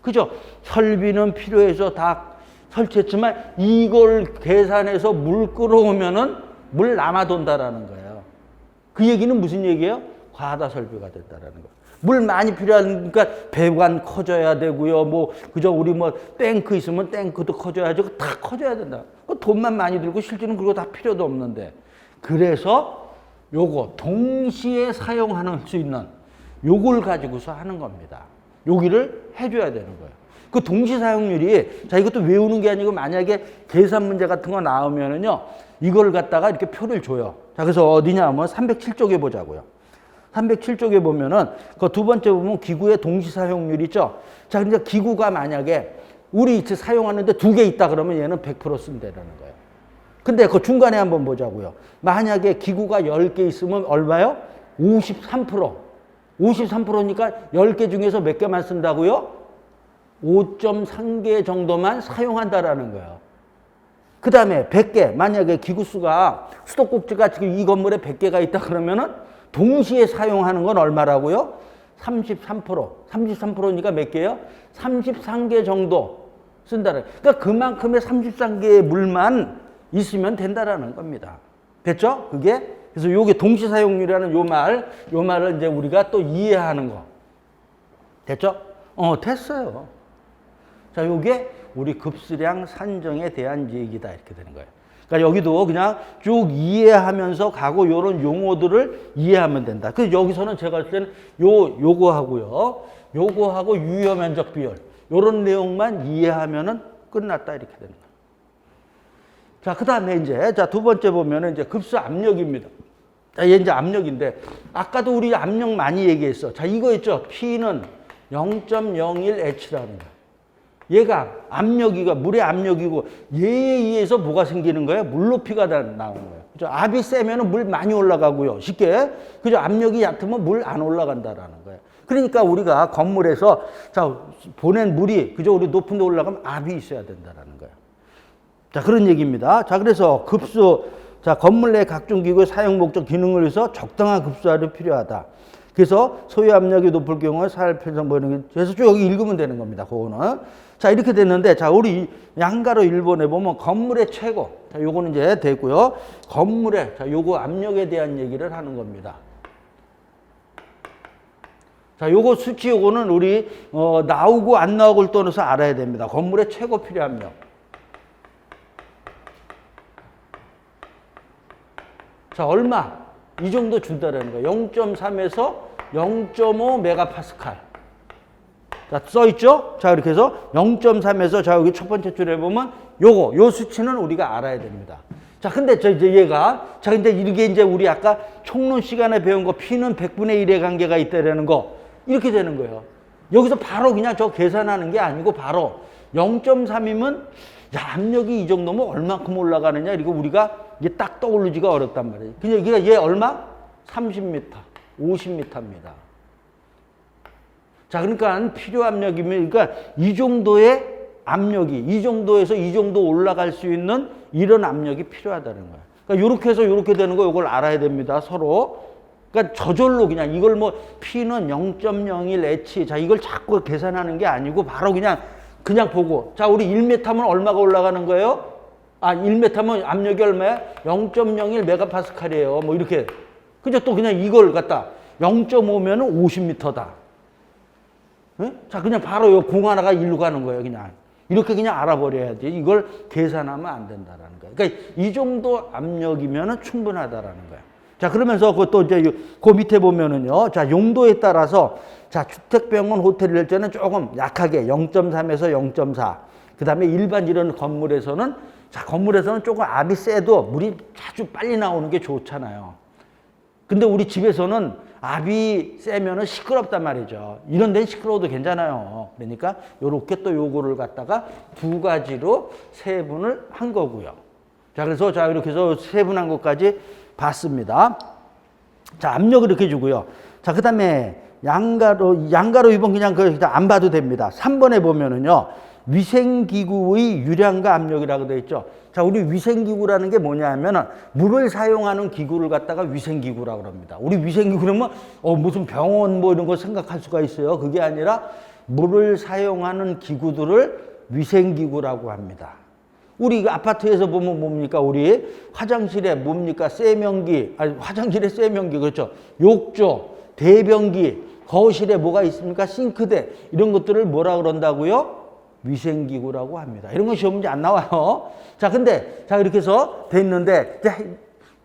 그죠? 설비는 필요해서 다 설치했지만 이걸 계산해서 물 끌어오면은 물 남아돈다라는 거예요. 그 얘기는 무슨 얘기예요? 과다 설비가 된다라는 거예요. 물 많이 필요하니까 배관 커져야 되고요. 뭐 그저 우리 뭐 탱크 있으면 탱크도 커져야죠. 다 커져야 된다. 돈만 많이 들고 실제는 그거 다 필요도 없는데. 그래서 요거 동시에 사용하는 수 있는 요걸 가지고서 하는 겁니다. 여기를 해줘야 되는 거예요. 그 동시 사용률이 자 이것도 외우는 게 아니고 만약에 계산 문제 같은 거 나오면은요 이걸 갖다가 이렇게 표를 줘요. 자 그래서 어디냐 하면 307쪽에 보자고요. 307쪽에 보면은 그 두 번째 보면 기구의 동시 사용률 있죠. 자 근데 기구가 만약에 우리 사용하는데 2개 있다 그러면 얘는 100% 쓴다라는 거예요. 근데 그 중간에 한번 보자고요. 만약에 기구가 10개 있으면 얼마요? 53%. 53%니까 10개 중에서 몇 개만 쓴다고요? 5.3개 정도만 사용한다라는 거예요. 그 다음에 100개, 만약에 기구수가, 수도꼭지가 지금 이 건물에 100개가 있다 그러면은 동시에 사용하는 건 얼마라고요? 33%. 33%니까 몇 개요? 33개 정도 쓴다는. 그러니까 그만큼의 33개의 물만 있으면 된다라는 겁니다. 됐죠? 그게? 그래서 요게 동시 사용률이라는 요 말을 이제 우리가 또 이해하는 거. 됐죠? 됐어요. 자, 요게 우리 급수량 산정에 대한 얘기다. 이렇게 되는 거예요. 그러니까 여기도 그냥 쭉 이해하면서 가고 요런 용어들을 이해하면 된다. 그래서 여기서는 제가 할 때는 요거하고 유효 면적 비율. 요런 내용만 이해하면은 끝났다. 이렇게 되는 거예요. 자, 그 다음에 이제, 자, 두 번째 보면은 이제 급수 압력입니다. 자, 얘 이제 압력인데, 아까도 우리 압력 많이 얘기했어. 자, 이거 있죠? P는 0.01H라는 거야. 얘가 압력이가 물의 압력이고 얘에 의해서 뭐가 생기는 거예요? 물높이가 나오는 거예요. 그죠? 압이 세면은 물 많이 올라가고요. 쉽게. 그죠? 압력이 얕으면 물 안 올라간다라는 거예요. 그러니까 우리가 건물에서 자, 보낸 물이 그죠? 우리 높은 데 올라가면 압이 있어야 된다라는 거예요. 자, 그런 얘기입니다. 자, 그래서 급수 자, 건물 내 각종 기구의 사용 목적 기능을 위해서 적당한 급수압이 필요하다. 그래서 소유 압력이 높을 경우에 사할 필요성 보이는 게 그래서 쭉 여기 읽으면 되는 겁니다. 그거는. 자, 이렇게 됐는데 자, 우리 양가로 1번에 보면 건물의 최고. 자, 요거는 이제 됐고요. 건물의 자, 요거 압력에 대한 얘기를 하는 겁니다. 자, 요거 수치 요거는 우리 나오고 안 나오고를 떠나서 알아야 됩니다. 건물의 최고 필요 압력. 자, 얼마? 이 정도 준다라는 거예요. 0.3에서 0.5 메가파스칼. 자, 써있죠? 자, 이렇게 해서 0.3에서 자, 여기 첫 번째 줄에 보면 요 수치는 우리가 알아야 됩니다. 자, 근데 이제 얘가, 자, 근데 이게 이제 우리 아까 총론 시간에 배운 거 P는 100분의 1의 관계가 있다라는 거, 이렇게 되는 거예요. 여기서 바로 그냥 저 계산하는 게 아니고 바로 0.3이면 야, 압력이 이 정도면 얼마큼 올라가느냐, 이거 우리가 이게 딱 떠오르지가 어렵단 말이에요. 그냥 얘 얼마? 30m, 50m입니다. 자, 그러니까 필요 압력이면, 그러니까 이 정도의 압력이, 이 정도에서 이 정도 올라갈 수 있는 이런 압력이 필요하다는 거예요. 그러니까 요렇게 해서 요렇게 되는 거 이걸 알아야 됩니다, 서로. 그러니까 저절로 그냥 이걸 뭐 P는 0.01H, 자, 이걸 자꾸 계산하는 게 아니고 바로 그냥 보고. 자, 우리 1m면 얼마가 올라가는 거예요? 1m면 압력이 얼마야? 0.01 메가파스칼이에요. 뭐 이렇게. 그죠? 또 그냥 이걸 갖다 0.5면은 50m다. 응? 자, 그냥 바로 요 공 하나가 일로 가는 거예요, 그냥. 이렇게 그냥 알아버려야지. 이걸 계산하면 안 된다라는 거예요. 그러니까 이 정도 압력이면은 충분하다라는 거예요. 자, 그러면서 그것도 이제 그 밑에 보면은요. 자, 용도에 따라서 자, 주택병원 호텔일 때는 조금 약하게 0.3에서 0.4. 그 다음에 일반 이런 건물에서는 자, 건물에서는 조금 압이 세도 물이 아주 빨리 나오는 게 좋잖아요. 근데 우리 집에서는 압이 세면은 시끄럽단 말이죠. 이런 데는 시끄러워도 괜찮아요. 그러니까 요렇게 또 요거를 갖다가 두 가지로 세분을 한 거고요. 자, 그래서 자, 이렇게 해서 세분한 것까지 봤습니다. 자, 압력을 이렇게 주고요. 자, 그 다음에 양가로 2번 그냥 안 봐도 됩니다. 3번에 보면은요. 위생기구의 유량과 압력이라고 되어 있죠. 자, 우리 위생기구라는 게 뭐냐 하면은 물을 사용하는 기구를 갖다가 위생기구라고 합니다. 우리 위생기구 그러면 무슨 병원 뭐 이런 거 생각할 수가 있어요. 그게 아니라 물을 사용하는 기구들을 위생기구라고 합니다. 우리 아파트에서 보면 뭡니까? 우리 화장실에 뭡니까? 세면기, 아니 화장실에 세면기, 그렇죠. 욕조, 대변기, 거실에 뭐가 있습니까? 싱크대, 이런 것들을 뭐라 그런다고요? 위생기구라고 합니다. 이런 건 시험 문제 안 나와요. 자, 근데 자 이렇게 해서 됐는데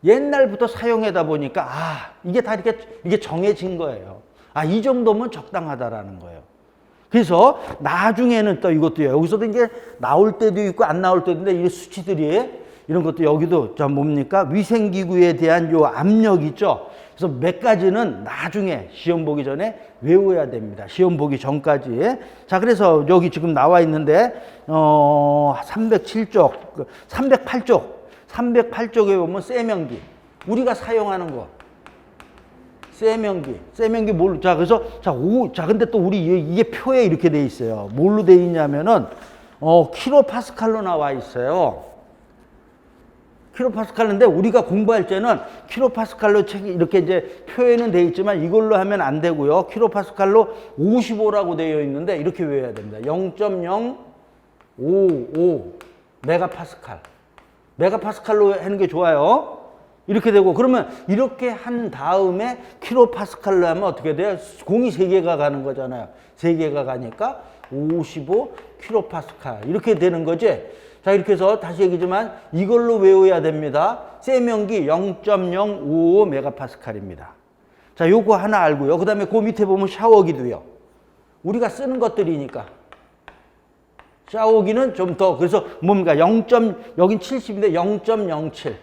옛날부터 사용하다 보니까 이게 다 이게 정해진 거예요. 이 정도면 적당하다라는 거예요. 그래서 나중에는 또 이것도요. 여기서도 이제 나올 때도 있고 안 나올 때도 있는데 이 수치들이 이런 것도 여기도 저 뭡니까? 위생기구에 대한 요 압력 있죠. 그래서 몇 가지는 나중에 시험 보기 전에 외워야 됩니다. 시험 보기 전까지. 자, 그래서 여기 지금 나와 있는데 307쪽, 308쪽에 보면 세면기. 우리가 사용하는 거. 세면기 뭘로? 자, 그래서 자, 근데 또 우리 이게 표에 이렇게 돼 있어요. 뭘로 돼 있냐면은 킬로파스칼로 나와 있어요. 킬로파스칼인데 우리가 공부할 때는 킬로파스칼로 책이 이렇게 이제 표에는 돼 있지만 이걸로 하면 안 되고요. 킬로파스칼로 55라고 되어 있는데 이렇게 외워야 됩니다. 0.055 메가파스칼. 메가파스칼로 하는 게 좋아요. 이렇게 되고 그러면 이렇게 한 다음에 킬로파스칼로 하면 어떻게 돼요? 공이 3개가 가는 거잖아요. 3개가 가니까 55 킬로파스칼 이렇게 되는 거지. 자, 이렇게 해서 다시 얘기지만 이걸로 외워야 됩니다. 세면기 0.055 메가파스칼입니다. 자, 요거 하나 알고요. 그 다음에 그 밑에 보면 샤워기도요. 우리가 쓰는 것들이니까. 샤워기는 좀 더, 그래서 뭡니까? 여긴 70인데 0.07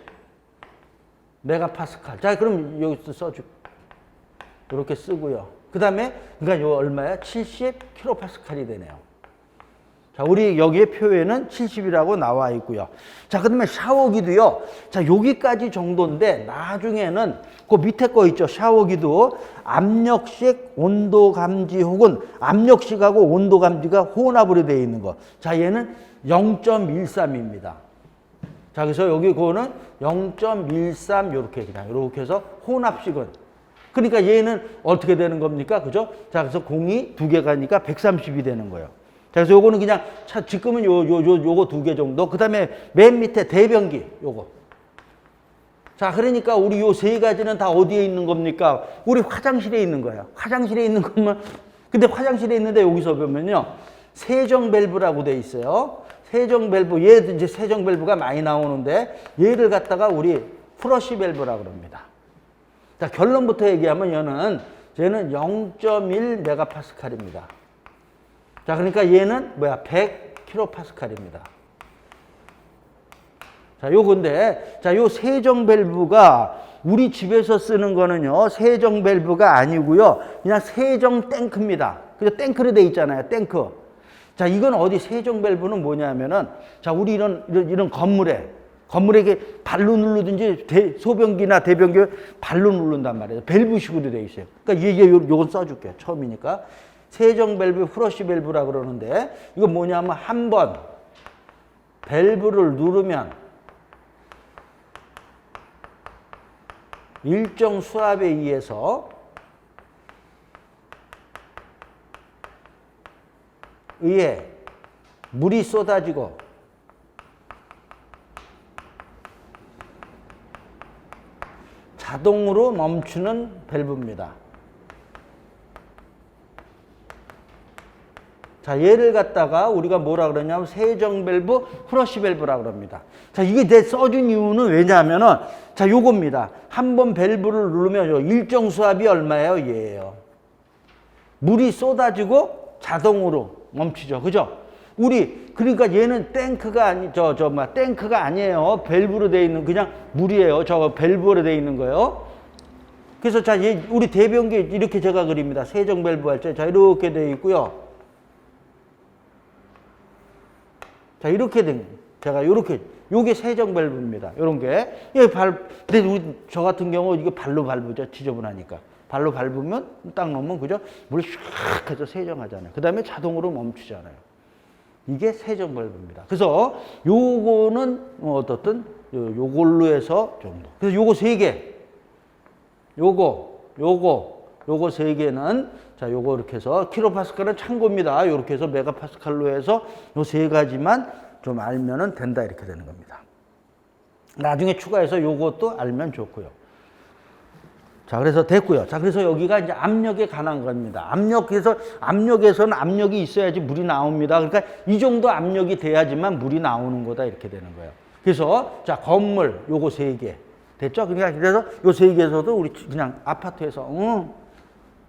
메가파스칼. 자, 그럼 여기서 써줘. 이렇게 쓰고요. 그 다음에, 그러니까 요 얼마야? 70 킬로파스칼이 되네요. 자, 우리 여기에 표에는 70이라고 나와 있고요. 자, 그 다음에 샤워기도요. 자, 여기까지 정도인데, 나중에는 그 밑에 거 있죠. 샤워기도 압력식 온도 감지 혹은 압력식하고 온도 감지가 혼합으로 되어 있는 거. 자, 얘는 0.13입니다. 자, 그래서 여기 그거는 0.13 요렇게 그냥 이렇게 해서 혼합식은. 그러니까 얘는 어떻게 되는 겁니까? 그죠? 자, 그래서 공이 2개 가니까 130이 되는 거예요. 자, 그래서 요거는 그냥 지금은 요거 2개 정도. 그다음에 맨 밑에 대변기 요거. 자, 그러니까 우리 요 3가지는 다 어디에 있는 겁니까? 우리 화장실에 있는 거예요. 화장실에 있는 것만. 근데 화장실에 있는데 여기서 보면요. 세정 밸브라고 돼 있어요. 세정 밸브, 얘도 이제 세정 밸브가 많이 나오는데 얘를 갖다가 우리 프러시 밸브라고 그럽니다. 자, 결론부터 얘기하면 얘는 0.1 메가파스칼입니다. 자, 그러니까 얘는 100 킬로파스칼입니다. 자, 요건데, 자, 요 세정 밸브가 우리 집에서 쓰는 거는요, 세정 밸브가 아니고요, 그냥 세정 탱크입니다. 그죠? 탱크로 돼 있잖아요, 탱크. 자, 이건 어디 세정 밸브는 뭐냐면은, 자, 우리 이런 건물에 이게 발로 누르든지 소변기나 대변기 발로 누른단 말이에요. 밸브식으로 돼 있어요. 그러니까 요건 써줄게요. 처음이니까. 세정 밸브, 프러시 밸브라 그러는데, 이건 뭐냐면 한 번 밸브를 누르면 일정 수압에 의해서 물이 쏟아지고 자동으로 멈추는 밸브입니다. 자, 얘를 갖다가 우리가 뭐라 그러냐면 세정 밸브, 프러시 밸브라 그럽니다. 자, 이게 써준 이유는 왜냐하면은 자, 요겁니다. 한 번 밸브를 누르면 일정 수압이 얼마예요? 얘예요. 물이 쏟아지고 자동으로 멈추죠. 그죠? 그러니까 얘는 탱크가 탱크가 아니에요. 밸브로 되어 있는 그냥 물이에요. 밸브로 되어 있는 거예요. 그래서 자, 우리 대변기 이렇게 제가 그립니다. 세정 밸브 할 때. 자, 이렇게 되어 있고요. 자, 이렇게 제가 요게 세정 밸브입니다. 요런 게. 근데 저 같은 경우 이게 발로 밟으죠. 지저분하니까. 발로 밟으면 딱 넣으면 그죠? 물이 샥 해서 세정하잖아요. 그 다음에 자동으로 멈추잖아요. 이게 세정 밸브입니다. 그래서 요거는 어떻든 요걸로 해서 정도. 그래서 요거 3개. 요거 요거 세 개는 자, 요거 이렇게 해서 킬로파스칼은 참고입니다. 요렇게 해서 메가파스칼로 해서 요 세 가지만 좀 알면은 된다 이렇게 되는 겁니다. 나중에 추가해서 요것도 알면 좋고요. 자, 그래서 됐고요. 자, 그래서 여기가 이제 압력에 관한 겁니다. 압력에서는 압력이 있어야지 물이 나옵니다. 그러니까 이 정도 압력이 돼야지만 물이 나오는 거다 이렇게 되는 거예요. 그래서 자, 건물 요거 세 개. 됐죠? 그러니까 그래서 요 세 개에서도 우리 그냥 아파트에서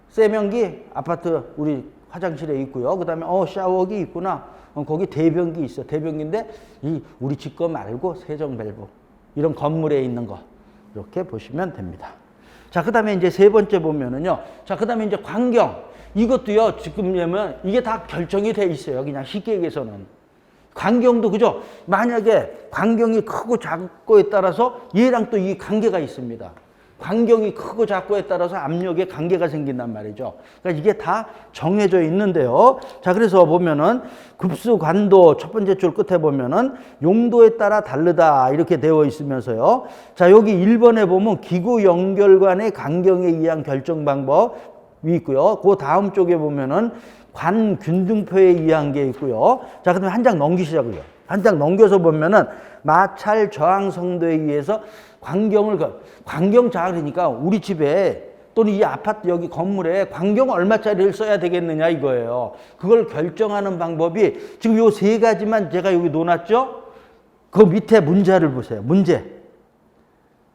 세면기 아파트 우리 화장실에 있고요. 그다음에 샤워기 있구나. 거기 대변기 있어. 대변기인데 이 우리 집 거 말고 세정 밸브 이런 건물에 있는 거 이렇게 보시면 됩니다. 자, 그다음에 이제 세 번째 보면은요. 자, 그다음에 이제 광경. 이것도요. 지금 보면 이게 다 결정이 돼 있어요. 그냥 쉽게 얘기해서는. 광경도 그죠? 만약에 광경이 크고 작고에 따라서 얘랑 또 이 관계가 있습니다. 광경이 크고 작고에 따라서 압력에 관계가 생긴단 말이죠. 그러니까 이게 다 정해져 있는데요. 자, 그래서 보면은 급수 관도 첫 번째 줄 끝에 보면은 용도에 따라 다르다 이렇게 되어 있으면서요. 자, 여기 1번에 보면 기구 연결관의 간경에 의한 결정 방법이 있고요. 그 다음 쪽에 보면은 관 균등표에 의한 게 있고요. 자, 그다음에 한 장 넘기시자고요. 한 장 넘겨서 보면은 마찰 저항 성도에 의해서 광경 자그러니까 우리 집에 또는 이 아파트 여기 건물에 광경 얼마짜리를 써야 되겠느냐 이거예요. 그걸 결정하는 방법이 지금 요 세 가지만 제가 여기 놓았죠? 그 밑에 문제를 보세요. 문제.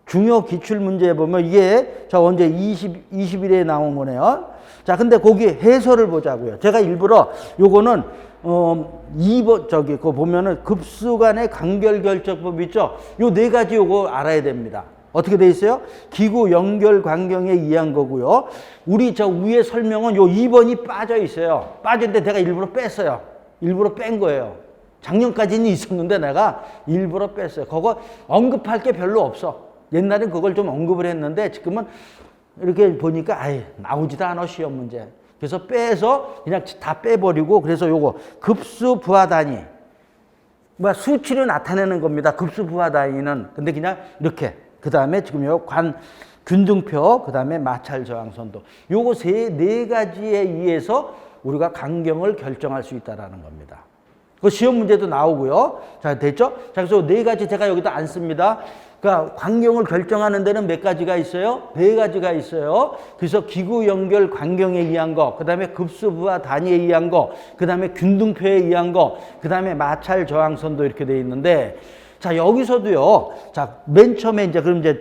중요 기출 문제에 보면 이게 저 언제 20일에 나온 거네요. 자, 근데 거기 해설을 보자고요. 제가 일부러 요거는 2번 그거 보면은 급수 간의 간결 결정법 있죠? 요 네 가지 요거 알아야 됩니다. 어떻게 돼 있어요? 기구 연결 광경에 의한 거고요. 우리 저 위에 설명은 요 2번이 빠져 있어요. 빠졌는데 내가 일부러 뺐어요. 일부러 뺀 거예요. 작년까지는 있었는데 내가 일부러 뺐어요. 그거 언급할 게 별로 없어. 옛날엔 그걸 좀 언급을 했는데 지금은 이렇게 보니까 나오지도 않아 시험 문제. 그래서 빼서 그냥 다 빼버리고 그래서 요거 급수 부하 단위 수치를 나타내는 겁니다. 급수 부하 단위는 근데 그냥 이렇게 그 다음에 지금 요 관 균등표 그 다음에 마찰 저항선도 요거 네 가지에 의해서 우리가 간경을 결정할 수 있다라는 겁니다. 그 시험 문제도 나오고요. 자, 됐죠? 자, 그래서 네 가지 제가 여기다 안 씁니다. 그러니까 광경을 결정하는 데는 몇 가지가 있어요? 네 가지가 있어요. 그래서 기구 연결 광경에 의한 거, 그 다음에 급수 부하 단위에 의한 거, 그 다음에 균등표에 의한 거, 그 다음에 마찰 저항선도 이렇게 돼 있는데, 자, 여기서도요. 자, 맨 처음에 이제 그럼 이제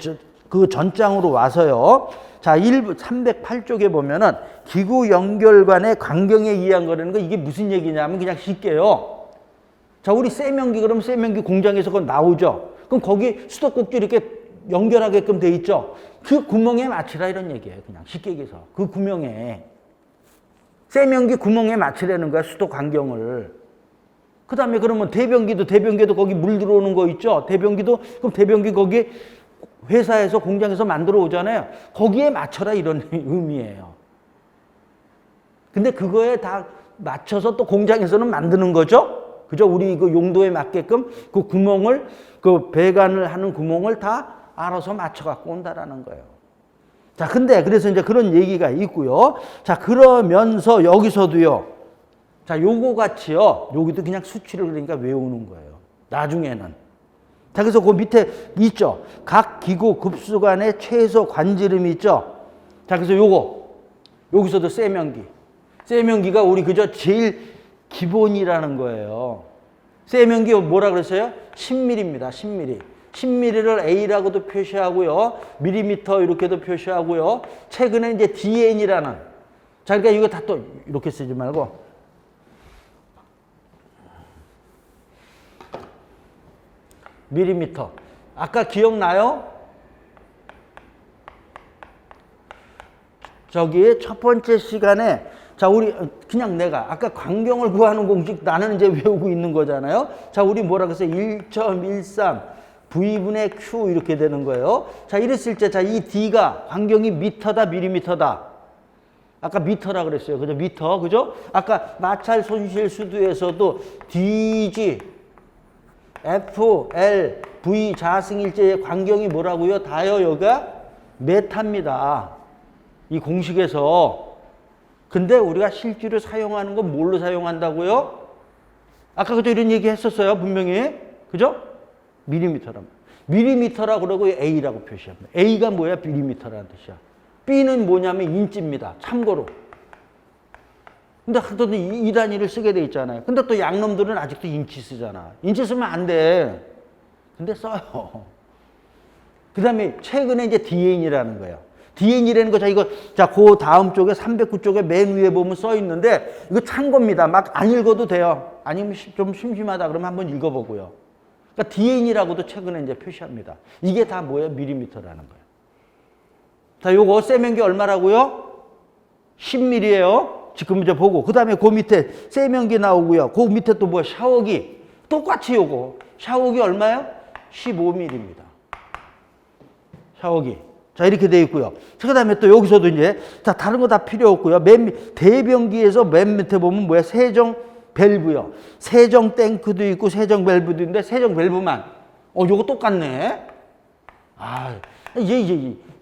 그 전장으로 와서요. 자, 308쪽에 보면은 기구 연결관의 광경에 의한 거라는 거 이게 무슨 얘기냐면 그냥 쉽게요. 자, 우리 세면기 그러면 세면기 공장에서 그건 나오죠. 그럼 거기 수도꼭지 이렇게 연결하게끔 돼 있죠. 그 구멍에 맞추라 이런 얘기예요. 그냥 쉽게 얘기해서. 그 구멍에. 세면기 구멍에 맞추라는 거야. 수도 광경을. 그 다음에 그러면 대변기도 거기 물 들어오는 거 있죠. 그럼 대변기 거기 회사에서 공장에서 만들어 오잖아요. 거기에 맞춰라 이런 의미예요. 근데 그거에 다 맞춰서 또 공장에서는 만드는 거죠. 그죠? 우리 그 용도에 맞게끔 그 구멍을 그 배관을 하는 구멍을 다 알아서 맞춰 갖고 온다라는 거예요. 자, 근데 그래서 이제 그런 얘기가 있고요. 자, 그러면서 여기서도요. 자, 요거 같이요. 여기도 그냥 수치를 그러니까 외우는 거예요. 나중에는. 자, 그래서 그 밑에 있죠. 각 기구 급수 간의 최소 관지름이 있죠. 자, 그래서 여기서도 세면기가 우리 그저 제일 기본이라는 거예요. 세면기 뭐라 그랬어요? 10mm입니다. 10mm. 10mm를 A라고도 표시하고요. 밀리미터 이렇게도 표시하고요. 최근에 이제 DN이라는. 자, 그러니까 이거 다 또 이렇게 쓰지 말고. 밀리미터. 아까 기억나요? 저기 첫 번째 시간에 자, 우리 그냥 내가 아까 광경을 구하는 공식 나는 이제 외우고 있는 거잖아요. 자, 우리 뭐라 그랬어요? 1.13 V분의 Q 이렇게 되는 거예요. 자, 이랬을 때 자, 이 D가 광경이 미터다, 밀리미터다. 아까 미터라 그랬어요. 그죠? 미터. 그죠? 아까 마찰 손실 수두에서도 DG F, L, V 자승일제의 광경이 뭐라고요? 다요, 여기가 메타입니다. 이 공식에서. 근데 우리가 실제로 사용하는 건 뭘로 사용한다고요? 아까 그저 이런 얘기 했었어요. 분명히. 그죠? 밀리미터란. 밀리미터라 그러고 A라고 표시합니다. A가 뭐야? 밀리미터라는 뜻이야. B는 뭐냐면 인치입니다. 참고로. 근데 또 이 단위를 쓰게 돼 있잖아요. 근데 또 양놈들은 아직도 인치 쓰잖아. 인치 쓰면 안 돼. 근데 써요. 그 다음에 최근에 이제 DN이라는 거예요. DN이라는 거, 그 다음 쪽에 309쪽에 맨 위에 보면 써 있는데, 이거 참고입니다. 막 안 읽어도 돼요. 아니면 좀 심심하다 그러면 한번 읽어보고요. 그러니까 DN이라고도 최근에 이제 표시합니다. 이게 다 뭐예요? 밀리미터라는 거예요. 자, 요거 세면기 얼마라고요? 10mm예요. 지금 이제 보고. 그 다음에 그 밑에 세면기 나오고요. 그 밑에 또 뭐야? 샤워기. 똑같이 요거. 샤워기 얼마요? 15mm입니다. 샤워기. 자, 이렇게 돼 있고요. 그 다음에 또 여기서도 이제, 자, 다른 거 다 필요 없고요. 대변기에서 맨 밑에 보면 뭐야? 세정 밸브요. 세정 탱크도 있고 세정 밸브도 있는데 세정 밸브만. 요거 똑같네. 아,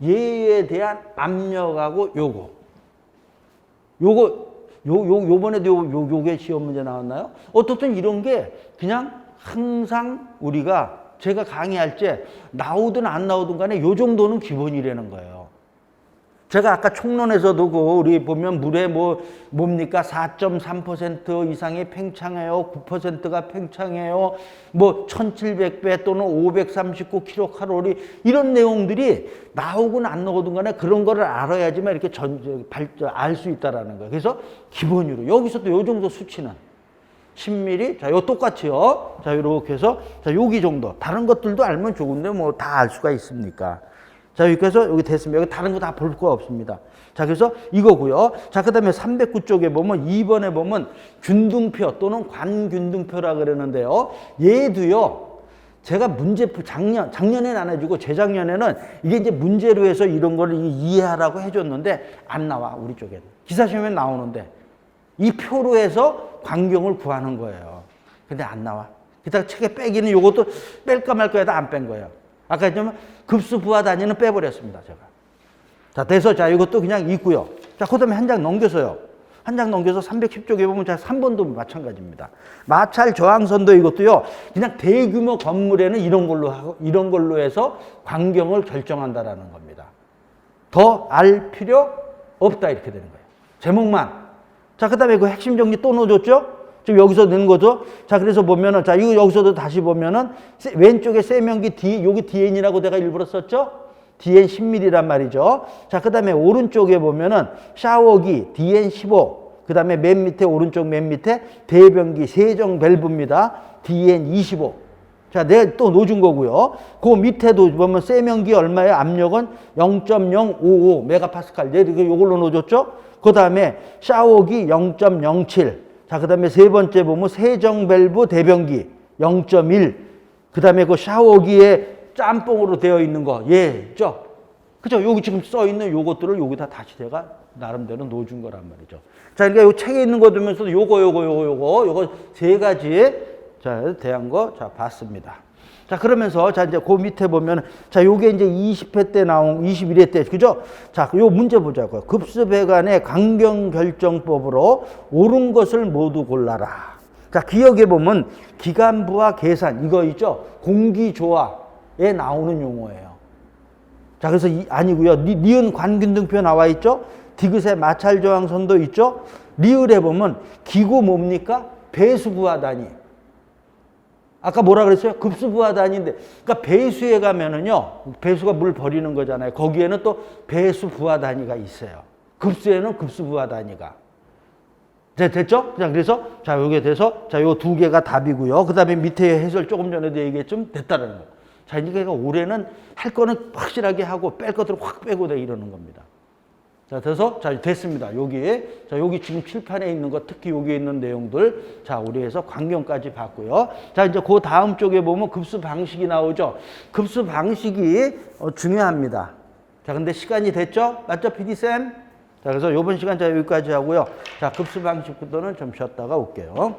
얘에 대한 압력하고 요번에도 요게 시험 문제 나왔나요? 어떻든 이런 게 그냥 항상 우리가 제가 강의할 때 나오든 안 나오든 간에 요 정도는 기본이라는 거예요. 제가 아까 총론에서도 우리 보면 물에 뭡니까? 4.3% 이상이 팽창해요. 9%가 팽창해요. 1700배 또는 539kcal 이런 내용들이 나오든 안 나오든 간에 그런 거를 알아야지만 이렇게 알 수 있다라는 거예요. 그래서 기본으로 여기서도 요 정도 수치는 10mm. 자, 요 똑같이요. 자, 이렇게 해서 자, 여기 정도. 다른 것들도 알면 좋은데 다 알 수가 있습니까? 자, 여기서 여기 됐습니다. 여기 다른 거 다 볼 거 없습니다. 자, 그래서 이거고요. 자, 그 다음에 309쪽에 보면 2번에 보면 균등표 또는 관균등표라 그러는데요. 얘도요. 제가 문제표 작년에는 안 해주고 재작년에는 이게 이제 문제로 해서 이런 거를 이해하라고 해줬는데 안 나와, 우리 쪽에는. 기사 시험에 나오는데 이 표로 해서 광경을 구하는 거예요. 근데 안 나와. 게다가 책에 빼기는 요것도 뺄까 말까 해도 안 뺀 거예요. 아까 했지만 급수 부하 단위는 빼버렸습니다, 제가. 자, 돼서 자, 이것도 그냥 있고요. 자, 그 다음에 한 장 넘겨서요. 한 장 넘겨서 310쪽에 보면 자, 3번도 마찬가지입니다. 마찰 저항선도 이것도요. 그냥 대규모 건물에는 이런 걸로 해서 광경을 결정한다라는 겁니다. 더 알 필요 없다 이렇게 되는 거예요. 제목만. 자, 그 다음에 그 핵심 정리 또 넣어줬죠? 지금 여기서 넣은 거죠? 자, 그래서 보면은, 자, 이거 여기서도 다시 보면은, 왼쪽에 세면기 여기 DN이라고 내가 일부러 썼죠? DN 10mm란 말이죠. 자, 그 다음에 오른쪽에 보면은, 샤워기 DN 15. 그 다음에 맨 밑에, 오른쪽 맨 밑에, 대변기 세정 밸브입니다. DN 25. 자, 내가 또 넣어준 거고요. 그 밑에도 보면 세면기 얼마예요? 압력은 0.055 메가파스칼. 내가 이걸로 넣어줬죠? 그 다음에 샤워기 0.07. 자, 그 다음에 세 번째 보면 세정 밸브 대변기 0.1. 그 다음에 그 샤워기에 짬뽕으로 되어 있는 거. 있죠? 그죠? 여기 지금 써 있는 요것들을 여기다 다시 제가 나름대로 넣어준 거란 말이죠. 자, 그러니까 요 책에 있는 거 두면서도 요거 세 가지, 자, 대한 거, 자, 봤습니다. 자, 그러면서, 자, 이제 그 밑에 보면, 자, 요게 이제 20회 때 21회 때, 그죠? 자, 요 문제 보자고요. 급수배관의 강경결정법으로 옳은 것을 모두 골라라. 자, 기억해 보면, 기간부하 계산, 이거 있죠? 공기조화에 나오는 용어예요. 자, 그래서 아니고요. 니은 관균등표 나와 있죠? 디귿의 마찰저항선도 있죠? 리을에 보면, 기구 뭡니까? 배수부하 단위. 아까 뭐라 그랬어요? 급수부하 단위인데, 그러니까 배수에 가면은요, 배수가 물 버리는 거잖아요. 거기에는 또 배수부하 단위가 있어요. 급수에는 급수부하 단위가. 됐죠? 그래서, 자, 요게 돼서, 자, 요 두 개가 답이고요. 그 다음에 밑에 해설 조금 전에도 얘기했지만 됐다는 거예요. 자, 이제 올해는 할 거는 확실하게 하고 뺄 것들을 확 빼고 이러는 겁니다. 자, 돼서, 자, 됐습니다. 자, 여기 지금 칠판에 있는 거, 특히 여기에 있는 내용들, 자, 우리 해서 광경까지 봤고요. 자, 이제 그 다음 쪽에 보면 급수 방식이 나오죠. 급수 방식이 중요합니다. 자, 근데 시간이 됐죠? 맞죠, PD쌤? 자, 그래서 요번 시간 자, 여기까지 하고요. 자, 급수 방식부터는 좀 쉬었다가 올게요.